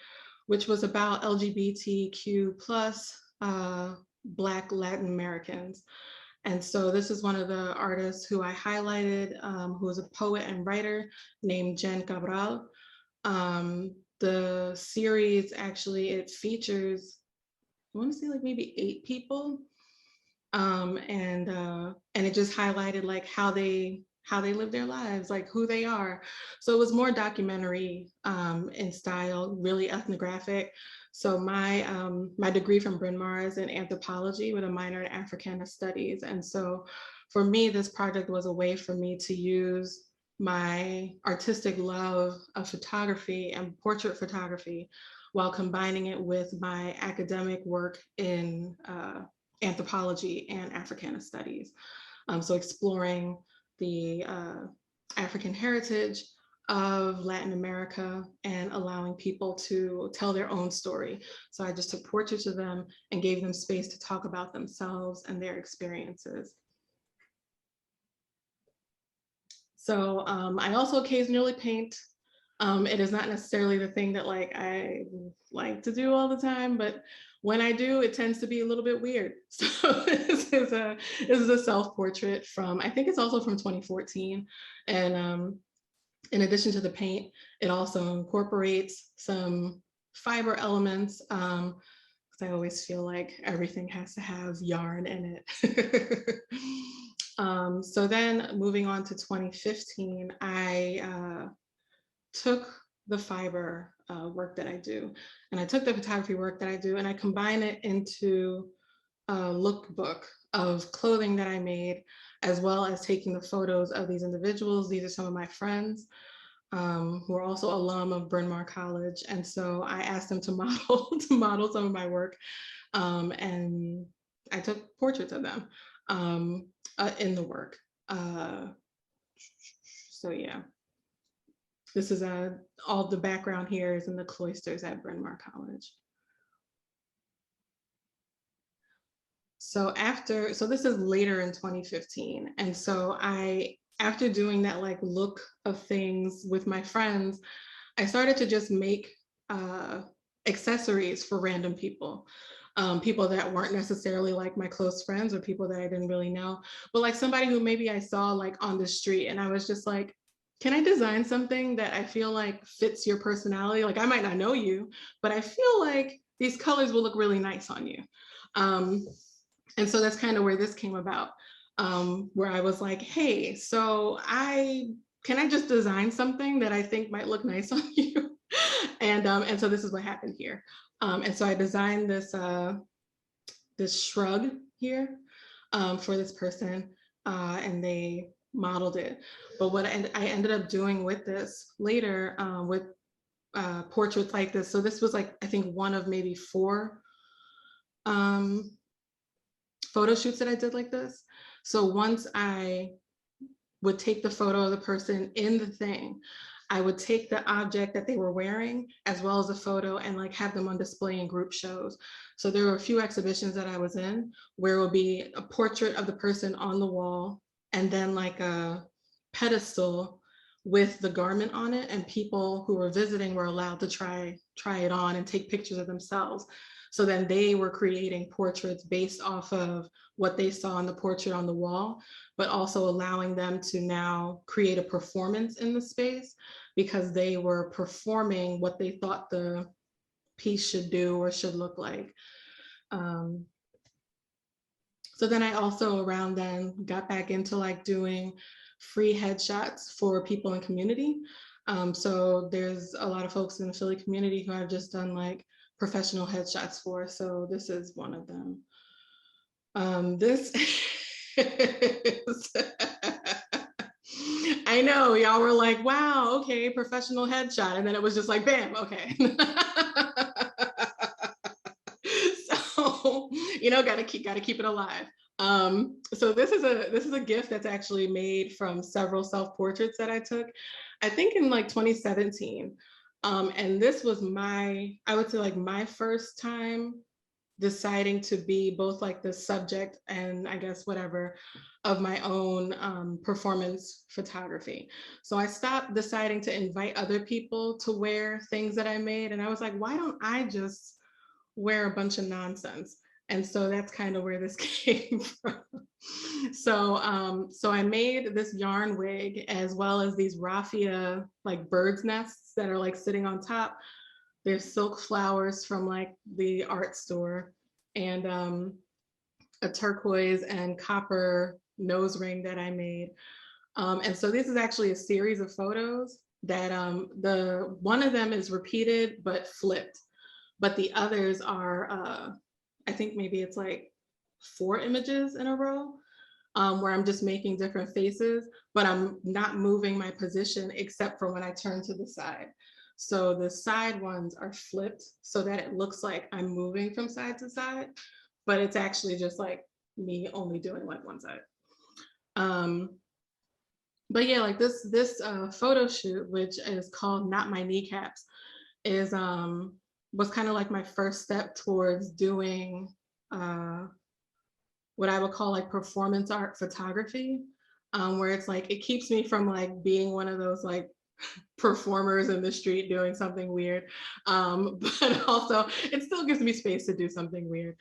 which was about LGBTQ plus Black Latin Americans. And so this is one of the artists who I highlighted, who is a poet and writer named Jen Cabral. The series actually, it features, I want to say like maybe 8 people. And it just highlighted like how they live their lives, like who they are. So it was more documentary in style, really ethnographic. So my degree from Bryn Mawr is in anthropology with a minor in Africana studies. And so for me, this project was a way for me to use my artistic love of photography and portrait photography while combining it with my academic work in anthropology and Africana studies. So exploring the African heritage of Latin America and allowing people to tell their own story. So I just took portraits of them and gave them space to talk about themselves and their experiences. So I also occasionally paint. It is not necessarily the thing that like I like to do all the time, but when I do, it tends to be a little bit weird. So this is a self-portrait from, I think it's also from 2014. And in addition to the paint, it also incorporates some fiber elements, because I always feel like everything has to have yarn in it. So then moving on to 2015, I took the fiber work that I do, and I took the photography work that I do, and I combine it into a lookbook of clothing that I made, as well as taking the photos of these individuals. These are some of my friends who are also alum of Bryn Mawr College. And so I asked them to model some of my work. And I took portraits of them in the work. So yeah. This is all the background here is in the cloisters at Bryn Mawr College. So this is later in 2015. And so after doing that like look of things with my friends, I started to just make accessories for random people. People that weren't necessarily like my close friends or people that I didn't really know, but like somebody who maybe I saw like on the street and I was just like, can I design something that I feel like fits your personality? Like I might not know you, but I feel like these colors will look really nice on you. And so that's kind of where this came about, where I was like, hey, so can I just design something that I think might look nice on you? And so this is what happened here. And so I designed this shrug here for this person, and they modeled it. But what I ended up doing with this later with portraits like this, so this was like, I think one of maybe 4 photo shoots that I did like this. So once I would take the photo of the person in the thing, I would take the object that they were wearing as well as a photo and like have them on display in group shows. So there were a few exhibitions that I was in where it would be a portrait of the person on the wall and then like a pedestal with the garment on it, and people who were visiting were allowed to try it on and take pictures of themselves. So then they were creating portraits based off of what they saw in the portrait on the wall, but also allowing them to now create a performance in the space because they were performing what they thought the piece should do or should look like. So then I also around then got back into like doing free headshots for people in community. So there's a lot of folks in the Philly community who I've just done like professional headshots for. So this is one of them. This is I know y'all were like, wow, okay, professional headshot. And then it was just like, bam, okay. So, you know, gotta keep it alive. So this is a gift that's actually made from several self-portraits that I took, I think in like 2017. And this was I would say like my first time deciding to be both like the subject and I guess whatever of my own performance photography. So I stopped deciding to invite other people to wear things that I made. And I was like, why don't I just wear a bunch of nonsense? And so that's kind of where this came from. So, so I made this yarn wig as well as these raffia like bird's nests that are like sitting on top. There's silk flowers from like the art store and a turquoise and copper nose ring that I made. And so this is actually a series of photos that one of them is repeated but flipped, but the others are, I think maybe it's like 4 images in a row where I'm just making different faces, but I'm not moving my position except for when I turn to the side. So the side ones are flipped so that it looks like I'm moving from side to side, but it's actually just like me only doing like one side. But yeah, like this photo shoot, which is called Not My Kneecaps, is was kind of like my first step towards doing what I would call like performance art photography, where it's like it keeps me from like being one of those like performers in the street doing something weird, but also it still gives me space to do something weird.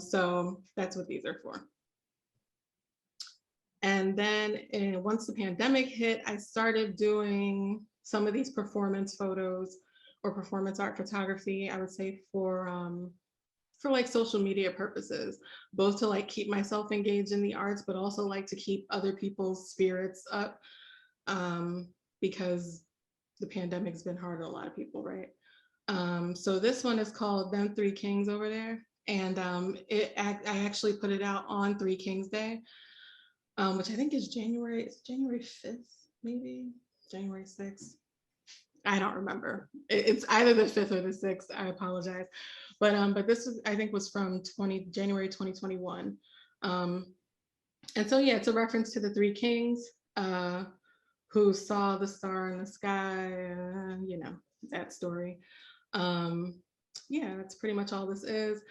So that's what these are for. And then once the pandemic hit, I started doing some of these performance photos or performance art photography, I would say for like social media purposes, both to like keep myself engaged in the arts, but also like to keep other people's spirits up, because the pandemic's been hard on a lot of people, right? So this one is called Them Three Kings over there. And I actually put it out on Three Kings Day, which I think is January 5th, maybe January 6th. I don't remember. It's either the 5th or the 6th. I apologize. But this was, I think, was from January 2021. And so yeah, it's a reference to the three kings who saw the star in the sky, you know, that story. Yeah, that's pretty much all this is.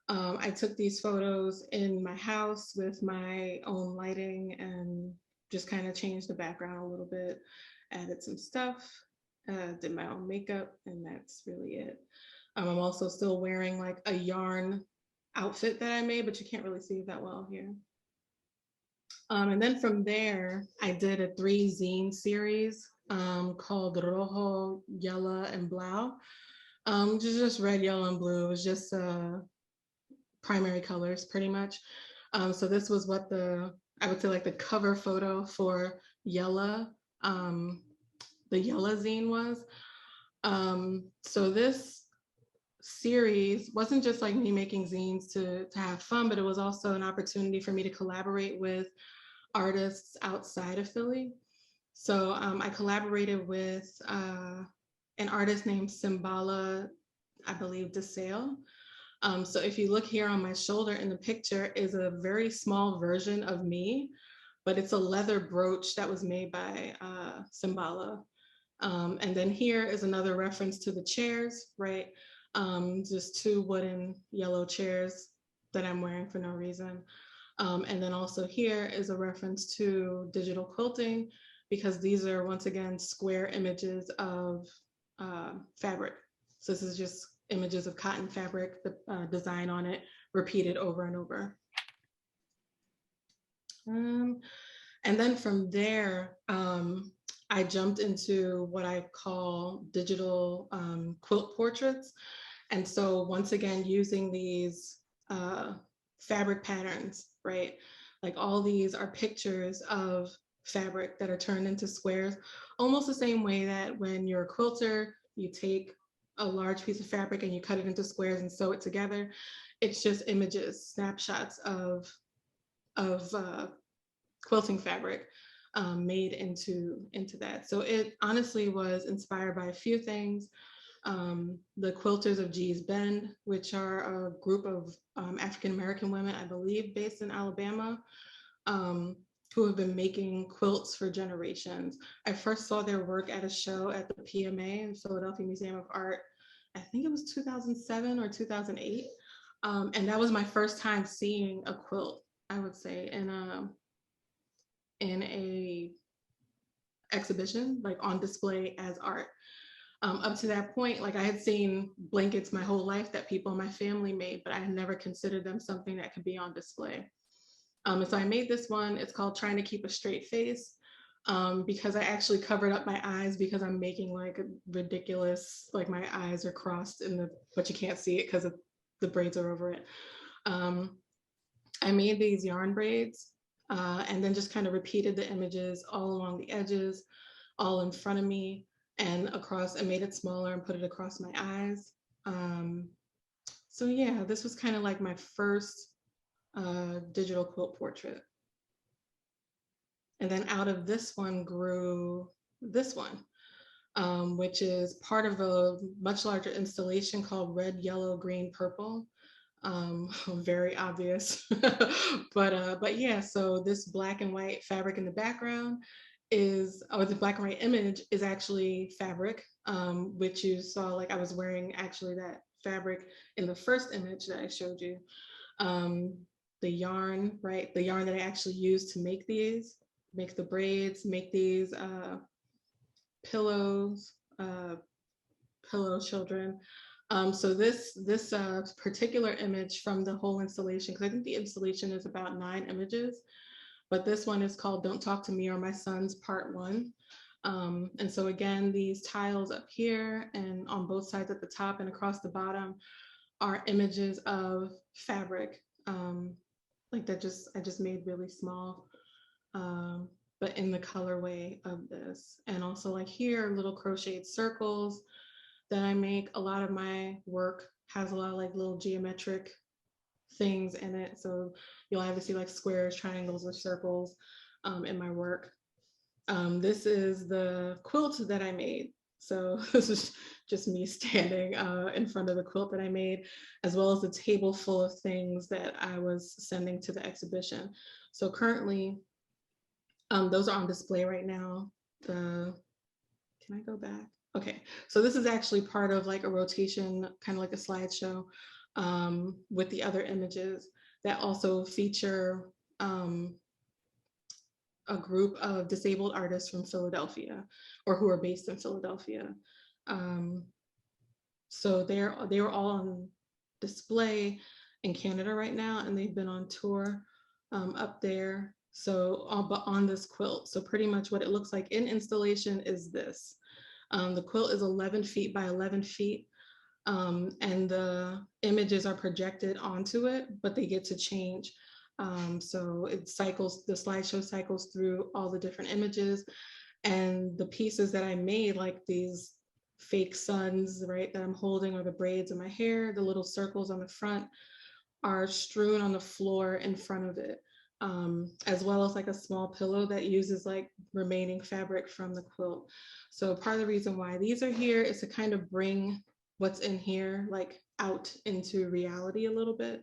I took these photos in my house with my own lighting and just kind of changed the background a little bit, added some stuff, did my own makeup, and that's really it. I'm also still wearing like a yarn outfit that I made, but you can't really see it that well here. And then from there, I did a 3-zine series called Rojo, Yellow, and Blau. Just red, yellow, and blue. It was just primary colors pretty much. So this was what I would say like the cover photo for Yellow, the Yellow zine was. So this series wasn't just like me making zines to have fun, but it was also an opportunity for me to collaborate with artists outside of Philly. So I collaborated with an artist named Simbala, I believe, DeSale. So if you look here on my shoulder in the picture is a very small version of me, but it's a leather brooch that was made by Simbala. And then here is another reference to the chairs, right? Just two wooden yellow chairs that I'm wearing for no reason. And then also here is a reference to digital quilting, because these are once again square images of fabric. So this is just images of cotton fabric, the design on it repeated over and over. And then from there, I jumped into what I call digital quilt portraits. And so once again, using these fabric patterns, right? Like all these are pictures of fabric that are turned into squares, almost the same way that when you're a quilter, you take a large piece of fabric and you cut it into squares and sew it together. It's just images, snapshots of quilting fabric made into that. So it honestly was inspired by a few things. The Quilters of Gee's Bend, which are a group of African-American women, I believe, based in Alabama, who have been making quilts for generations. I first saw their work at a show at the PMA in Philadelphia Museum of Art. I think it was 2007 or 2008. And that was my first time seeing a quilt, I would say, in a exhibition, like on display as art. Up to that point, like I had seen blankets my whole life that people in my family made, but I had never considered them something that could be on display. And so I made this one. It's called Trying to Keep a Straight Face, because I actually covered up my eyes because I'm making like a ridiculous, like my eyes are crossed but you can't see it because the braids are over it. I made these yarn braids and then just kind of repeated the images all along the edges, all in front of me and across. I made it smaller and put it across my eyes. So yeah, this was kind of like my first digital quilt portrait. And then out of this one grew this one, which is part of a much larger installation called Red, Yellow, Green, Purple. Very obvious, but yeah, so this black and white fabric in the background or the black and white image is actually fabric, which you saw, like I was wearing actually that fabric in the first image that I showed you. The yarn, right? The yarn that I actually used to make the braids, make these pillows, pillow children. So this particular image from the whole installation, because I think the installation is about 9 images, but this one is called Don't Talk to Me or My Sons Part 1. And so again, these tiles up here and on both sides at the top and across the bottom are images of fabric, like that I just made really small, but in the colorway of this. And also like here, little crocheted circles that I make. A lot of my work has a lot of like little geometric things in it. So you'll either see like squares, triangles, or circles in my work. This is the quilt that I made. So this is just me standing in front of the quilt that I made, as well as the table full of things that I was sending to the exhibition. So currently, those are on display right now. Can I go back? Okay, so this is actually part of like a rotation, kind of like a slideshow with the other images that also feature a group of disabled artists from Philadelphia, or who are based in Philadelphia. So they were all on display in Canada right now, and they've been on tour up there. So on this quilt. So pretty much what it looks like in installation is this. The quilt is 11 feet by 11 feet. And the images are projected onto it, but they get to change. So the slideshow cycles through all the different images, and the pieces that I made, like these fake suns, right, that I'm holding, or the braids in my hair, the little circles on the front, are strewn on the floor in front of it, as well as like a small pillow that uses like remaining fabric from the quilt. So part of the reason why these are here is to kind of bring what's in here like out into reality a little bit.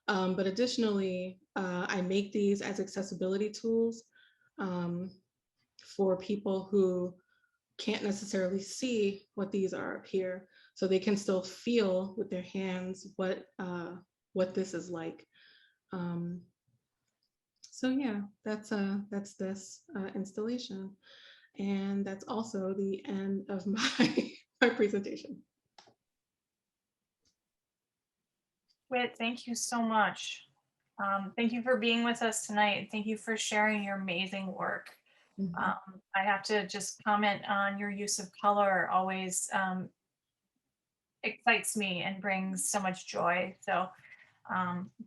But additionally, I make these as accessibility tools for people who can't necessarily see what these are up here, so they can still feel with their hands what this is like. So yeah, that's this installation, and that's also the end of my my presentation. Whit, thank you so much. Thank you for being with us tonight. Thank you for sharing your amazing work. Mhm. I have to just comment on your use of color, always excites me and brings so much joy. So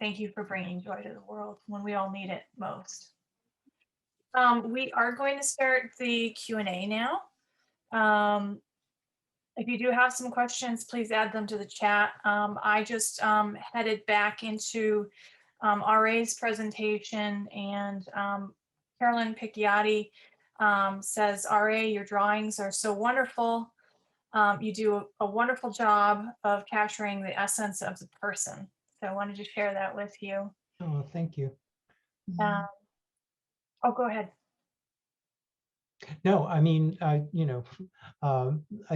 thank you for bringing joy to the world when we all need it most. We are going to start the Q&A now. If you do have some questions, please add them to the chat. I just headed back into RA's presentation, and Carolyn Picchiotti says, RA, your drawings are so wonderful. You do a wonderful job of capturing the essence of the person. So I wanted to share that with you. Oh, thank you. Oh, go ahead. No, I mean, I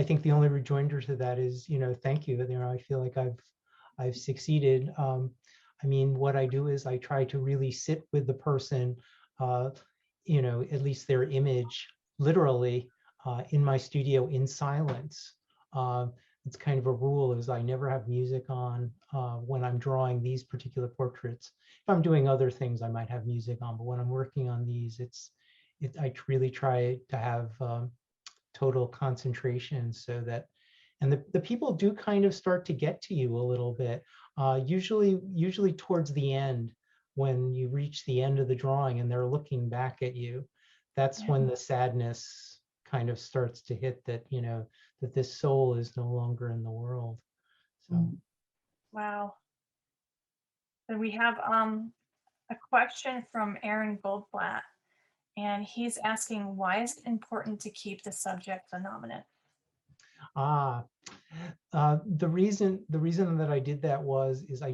think the only rejoinder to that is, thank you. I feel like I've succeeded. I mean, what I do is I try to really sit with the person, at least their image, literally, in my studio in silence. It's kind of a rule is I never have music on when I'm drawing these particular portraits. If I'm doing other things, I might have music on, but when I'm working on these, I really try to have total concentration so that, and the people do kind of start to get to you a little bit. Usually towards the end, when you reach the end of the drawing and they're looking back at you, that's when the sadness kind of starts to hit that, that this soul is no longer in the world. So. Wow. And we have a question from Aaron Goldblatt, and he's asking, why is it important to keep the subject anonymous? The reason that I did that is I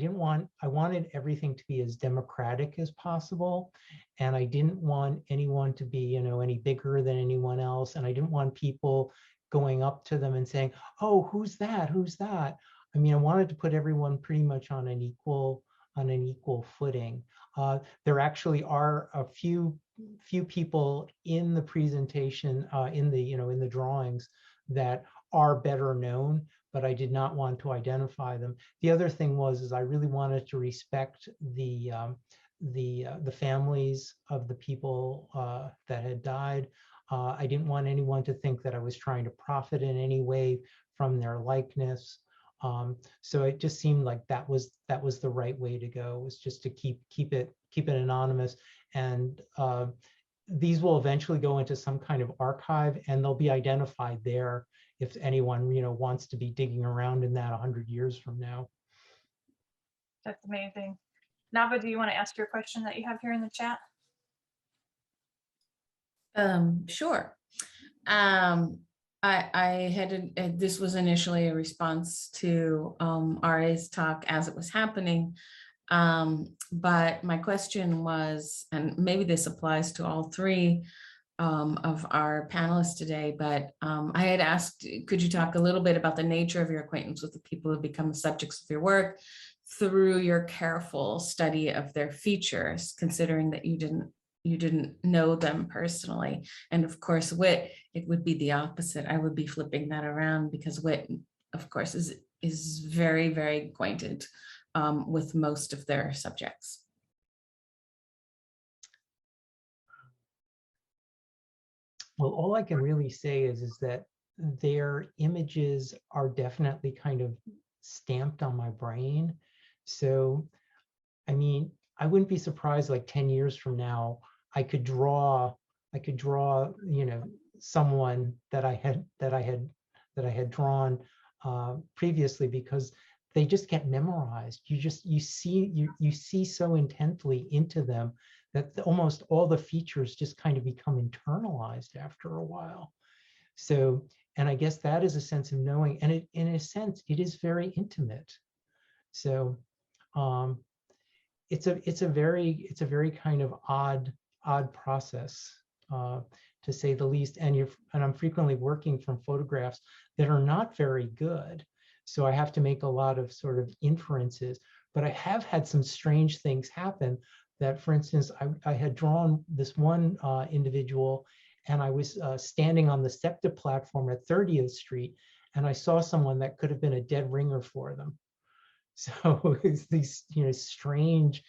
wanted everything to be as democratic as possible, and I didn't want anyone to be, any bigger than anyone else, and I didn't want people going up to them and saying, "Oh, who's that? Who's that?" I mean, I wanted to put everyone pretty much on an equal footing. There actually are a few people in the presentation, in the drawings that are better known, but I did not want to identify them. The other thing is I really wanted to respect the families of the people that had died. I didn't want anyone to think that I was trying to profit in any way from their likeness. So it just seemed like that was the right way to go, was just to keep it anonymous. And these will eventually go into some kind of archive, and they'll be identified there if anyone wants to be digging around in that 100 years from now. That's amazing. Nava, do you want to ask your question that you have here in the chat? Sure. I had this was initially a response to RA's talk as it was happening. But my question was, and maybe this applies to all three of our panelists today, but I had asked, could you talk a little bit about the nature of your acquaintance with the people who become the subjects of your work through your careful study of their features, considering that you didn't know them personally. And of course, Whit, it would be the opposite. I would be flipping that around, because Whit, of course, is very, very acquainted with most of their subjects. Well, all I can really say is that their images are definitely kind of stamped on my brain. So, I mean, I wouldn't be surprised like 10 years from now, I could draw, someone that I had drawn previously, because they just get memorized. You see so intently into them that almost all the features just kind of become internalized after a while. So, and I guess that is a sense of knowing, and in a sense, it is very intimate. So, it's a very kind of odd process. to say the least. And I'm frequently working from photographs that are not very good. So I have to make a lot of sort of inferences. But I have had some strange things happen that, for instance, I had drawn this one individual, and I was standing on the SEPTA platform at 30th Street, and I saw someone that could have been a dead ringer for them. So it's these, strange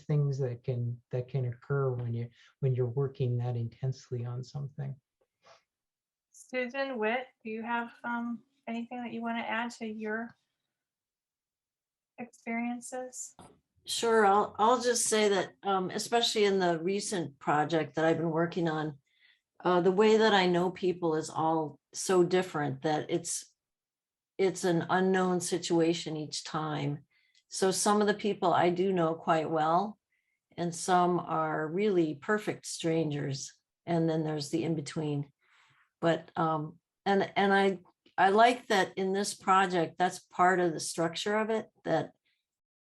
things that can occur when you're working that intensely on something. Susan, Whit, do you have anything that you want to add to your experiences? Sure, I'll just say that, especially in the recent project that I've been working on, the way that I know people is all so different that it's an unknown situation each time. So some of the people I do know quite well, and some are really perfect strangers. And then there's the in-between. But and I like that in this project, that's part of the structure of it, that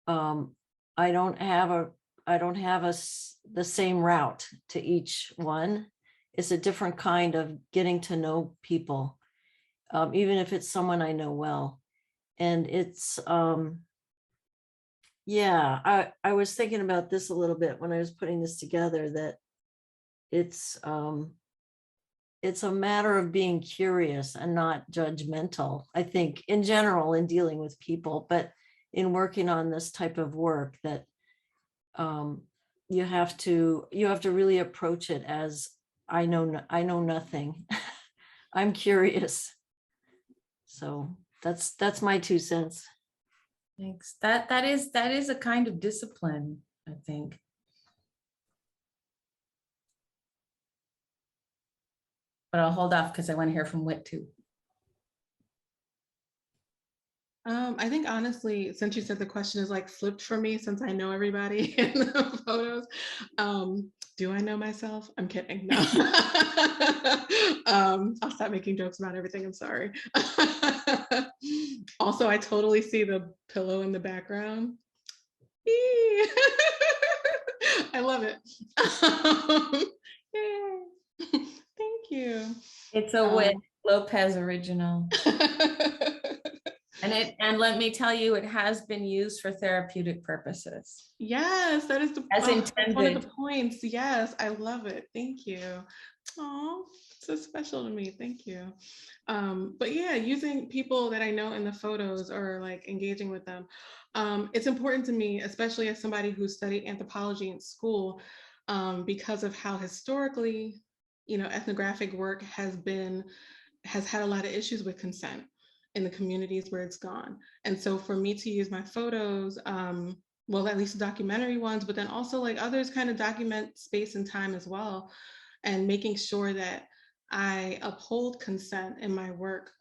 I don't have the same route to each one. It's a different kind of getting to know people, even if it's someone I know well. And it's, yeah, I was thinking about this a little bit when I was putting this together, that it's a matter of being curious and not judgmental, I think, in general, in dealing with people, but in working on this type of work, that you have to really approach it as I know nothing. I'm curious. So that's my 2 cents. Thanks. That is a kind of discipline, I think. But I'll hold off because I want to hear from Whit too. I think honestly, since you said the question is like flipped for me, since I know everybody in the photos, do I know myself? I'm kidding. No. I'll stop making jokes about everything. I'm sorry. Also, I totally see the pillow in the background. I love it. Yay. Thank you. It's a Whit Lopez original. And let me tell you, it has been used for therapeutic purposes. Yes, that is As intended. one of the points. Yes, I love it. Thank you. Oh, so special to me. Thank you. But yeah, using people that I know in the photos or like engaging with them, it's important to me, especially as somebody who studied anthropology in school, because of how historically, ethnographic work has had a lot of issues with consent in the communities where it's gone. And so for me to use my photos, well, at least the documentary ones, but then also like others kind of document space and time as well, and making sure that I uphold consent in my work,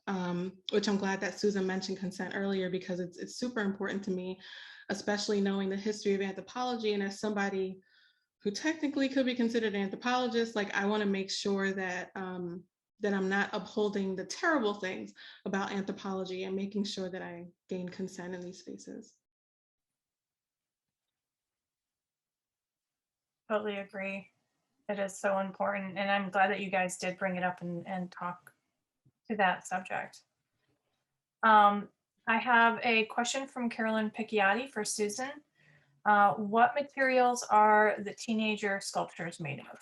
which I'm glad that Susan mentioned consent earlier, because it's super important to me, especially knowing the history of anthropology. And as somebody who technically could be considered an anthropologist, like I want to make sure that that I'm not upholding the terrible things about anthropology and making sure that I gain consent in these spaces. Totally agree. It is so important. And I'm glad that you guys did bring it up and talk to that subject. I have a question from Carolyn Picchiotti for Susan. What materials are the teenager sculptures made of?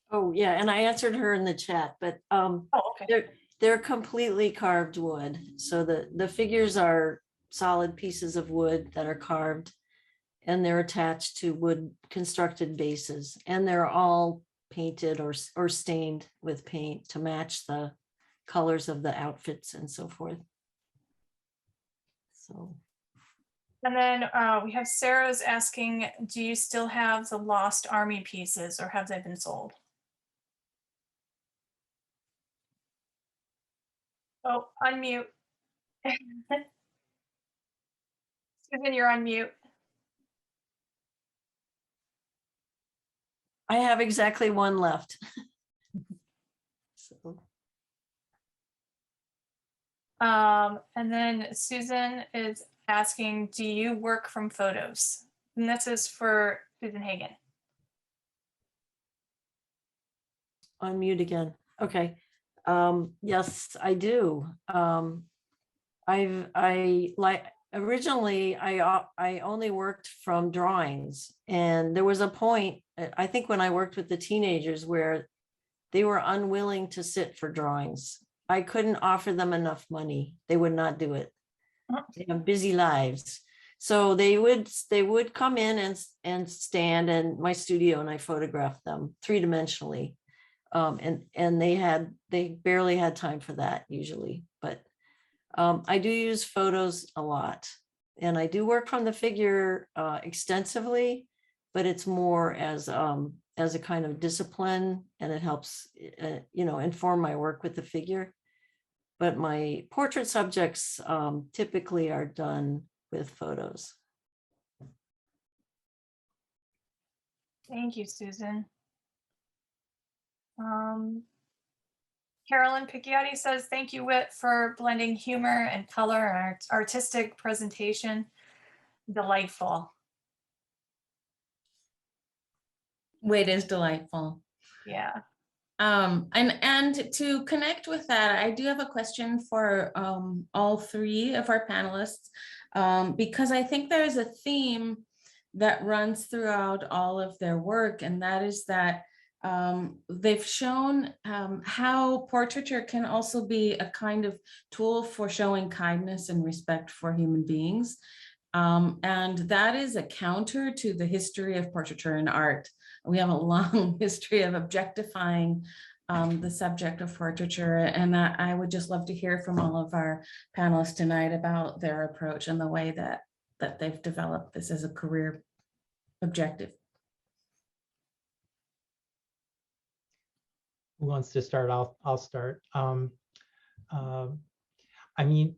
Oh, yeah, and I answered her in the chat, but Oh, okay. they're completely carved wood. So the figures are solid pieces of wood that are carved, and they're attached to wood constructed bases, and they're all painted or stained with paint to match the colors of the outfits and so forth. So. And then we have Sarah's asking, do you still have the Lost Army pieces, or have they been sold? Oh, unmute. Susan, you're on mute. I have exactly one left. So. And then Susan is asking, do you work from photos? And this is for Susan Hagen. unmute again. Okay. Yes, I do. Originally I only worked from drawings, and there was a point, I think when I worked with the teenagers, where they were unwilling to sit for drawings. I couldn't offer them enough money. They would not do it. They have busy lives. So they would come in and stand in my studio, and I photographed them three-dimensionally. And they barely had time for that usually, but I do use photos a lot, and I do work from the figure extensively, but it's more as a kind of discipline, and it helps, inform my work with the figure. But my portrait subjects typically are done with photos. Thank you, Susan. Carolyn Picchiotti says, thank you, Whit, for blending humor and color and artistic presentation. Delightful. Wit is delightful. Yeah. And to connect with that, I do have a question for all three of our panelists, because I think there's a theme that runs throughout all of their work, and that is that they've shown how portraiture can also be a kind of tool for showing kindness and respect for human beings. And that is a counter to the history of portraiture in art. We have a long history of objectifying the subject of portraiture, and I would just love to hear from all of our panelists tonight about their approach and the way that they've developed this as a career objective. Who wants to start? I'll start. I mean,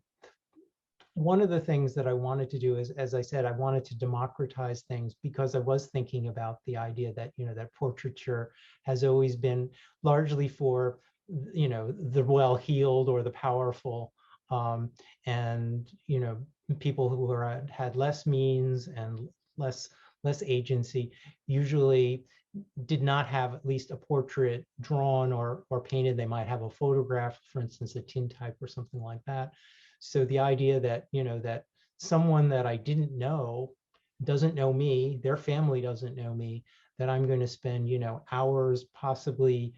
one of the things that I wanted to do is, as I said, I wanted to democratize things, because I was thinking about the idea that, that portraiture has always been largely for, the well-heeled or the powerful, and, people who had less means and less agency usually did not have at least a portrait drawn or painted. They might have a photograph, for instance, a tintype or something like that. So the idea that, that someone that I didn't know, doesn't know me, their family doesn't know me, that I'm going to spend, hours, possibly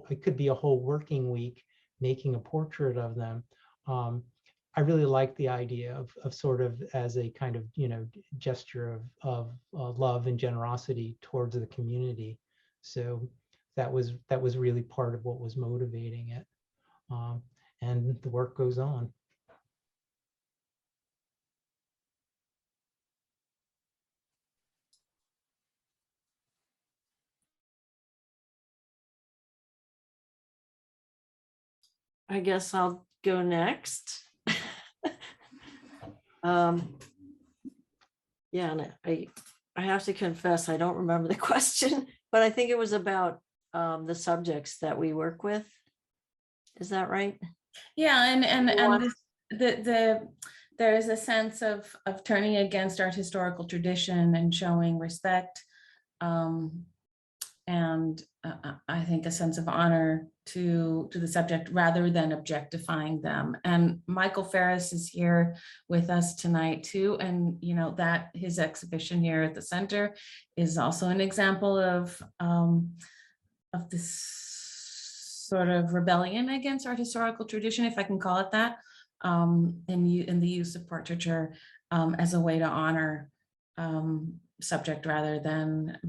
it could be a whole working week making a portrait of them. I really like the idea of sort of as a kind of, gesture of love and generosity towards the community. So that was really part of what was motivating it. And the work goes on. I guess I'll go next. Yeah, and I have to confess, I don't remember the question, but I think it was about the subjects that we work with. Is that right? Yeah, and there is a sense of turning against our historical tradition and showing respect, and I think a sense of honor to the subject rather than objectifying them. And Michael Ferris is here with us tonight too, and that his exhibition here at the center is also an example of this sort of rebellion against our historical tradition, if I can call it that, in the use of portraiture as a way to honor subject rather than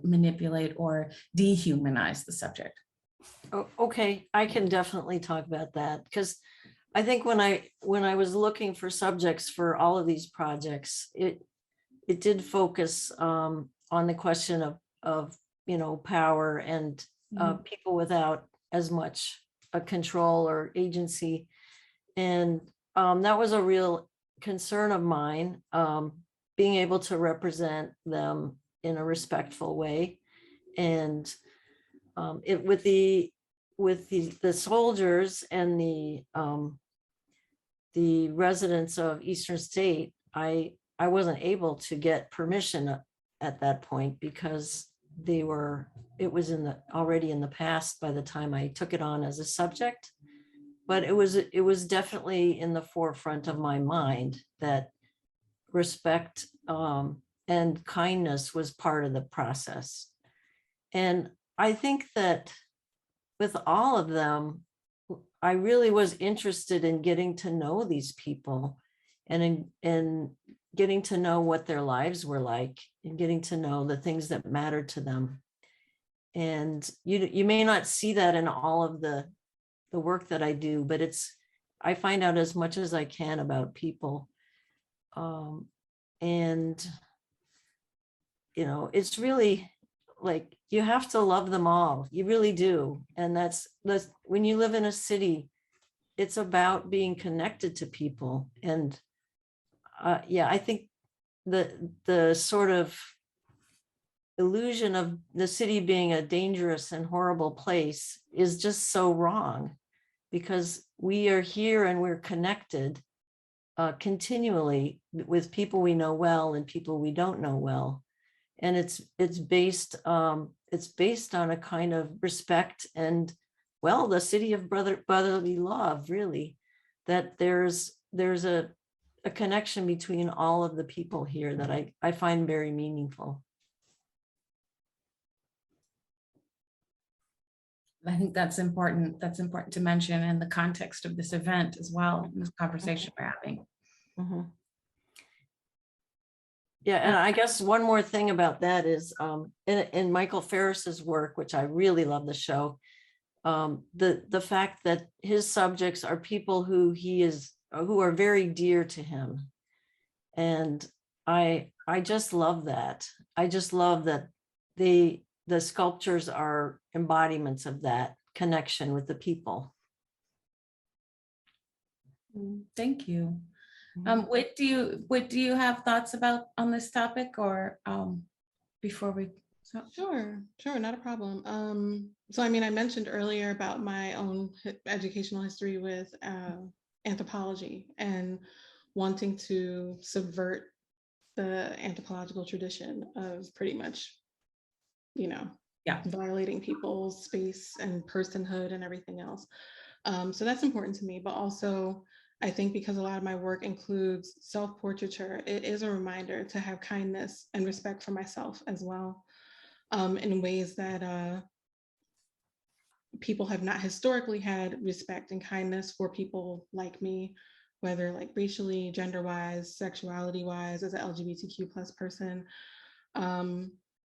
manipulate or dehumanize the subject. Oh, okay, I can definitely talk about that, because I think when I was looking for subjects for all of these projects, it did focus on the question of power and people without as much control or agency, and that was a real concern of mine, being able to represent them in a respectful way. And with the soldiers and the residents of Eastern State, I wasn't able to get permission at that point, because it was already in the past by the time I took it on as a subject. But it was definitely in the forefront of my mind that respect and kindness was part of the process. And I think that with all of them, I really was interested in getting to know these people and in getting to know what their lives were like and getting to know the things that mattered to them. And you may not see that in all of the work that I do, but I find out as much as I can about people. And, it's really like, you have to love them all. You really do. And that's when you live in a city, it's about being connected to people. And I think the sort of illusion of the city being a dangerous and horrible place is just so wrong, because we are here and we're connected continually with people we know well and people we don't know well. And it's based on a kind of respect and, well, the city of brotherly love, really, that there's a connection between all of the people here that I find very meaningful. I think that's important. That's important to mention in the context of this event as well, in this conversation we're having. Mm-hmm. Yeah, and I guess one more thing about that is in Michael Ferris's work, which I really love the show, the fact that his subjects are people who are very dear to him. And I just love that. I just love that the sculptures are embodiments of that connection with the people. Thank you. Whit, do you have thoughts on this topic, or before we? Sure, not a problem. So I mean, I mentioned earlier about my own educational history with anthropology and wanting to subvert the anthropological tradition of pretty much, violating people's space and personhood and everything else. So that's important to me, but also I think because a lot of my work includes self-portraiture, it is a reminder to have kindness and respect for myself as well, in ways that people have not historically had respect and kindness for people like me, whether like racially, gender-wise, sexuality-wise, as an LGBTQ plus person.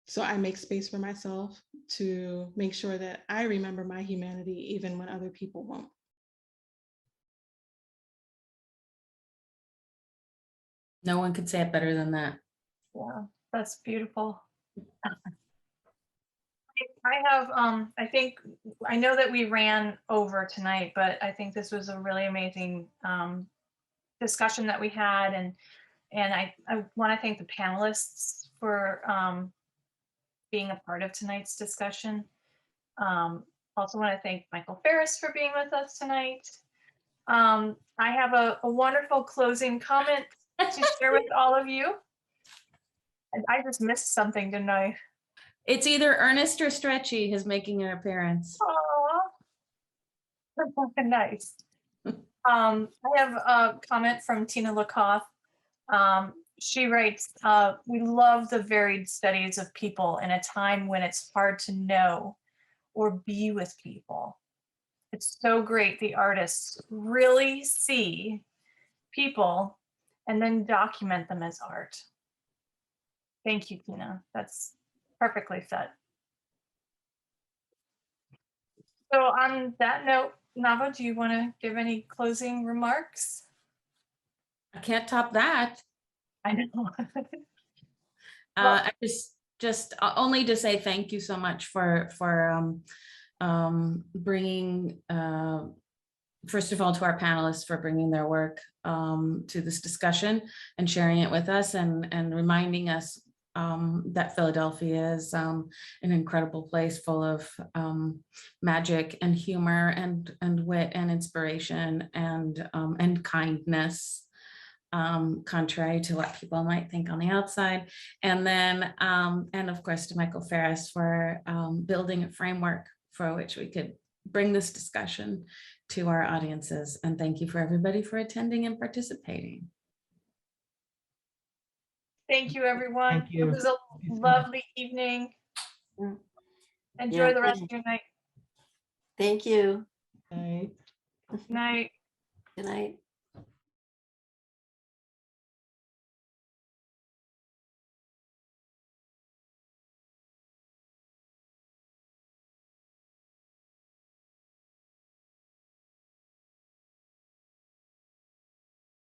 So I make space for myself to make sure that I remember my humanity even when other people won't. No one could say it better than that. Yeah, that's beautiful. I have, I know that we ran over tonight, but I think this was a really amazing discussion that we had. And I want to thank the panelists for being a part of tonight's discussion. Also want to thank Michael Ferris for being with us tonight. I have a wonderful closing comment to share with all of you. And I just missed something, didn't I? It's either Ernest or Stretchy is making an appearance. Aww. Nice. I have a comment from Tina Lakoff. She writes, we love the varied studies of people in a time when it's hard to know or be with people. It's so great the artists really see people and then document them as art. Thank you, Tina. That's perfectly said. So on that note, Nava, do you want to give any closing remarks? I can't top that. I know. I just only to say thank you so much for bringing, first of all, to our panelists for bringing their work to this discussion and sharing it with us, and reminding us that Philadelphia is an incredible place full of magic and humor and wit and inspiration and kindness. contrary to what people might think on the outside. And then, and of course, to Michael Ferris for building a framework for which we could bring this discussion to our audiences. And thank you for everybody for attending and participating. Thank you, everyone. Thank you. It was a you so much. lovely evening. Mm. Enjoy Yeah, the rest good. of your night. Thank you. Night. Night. Good night.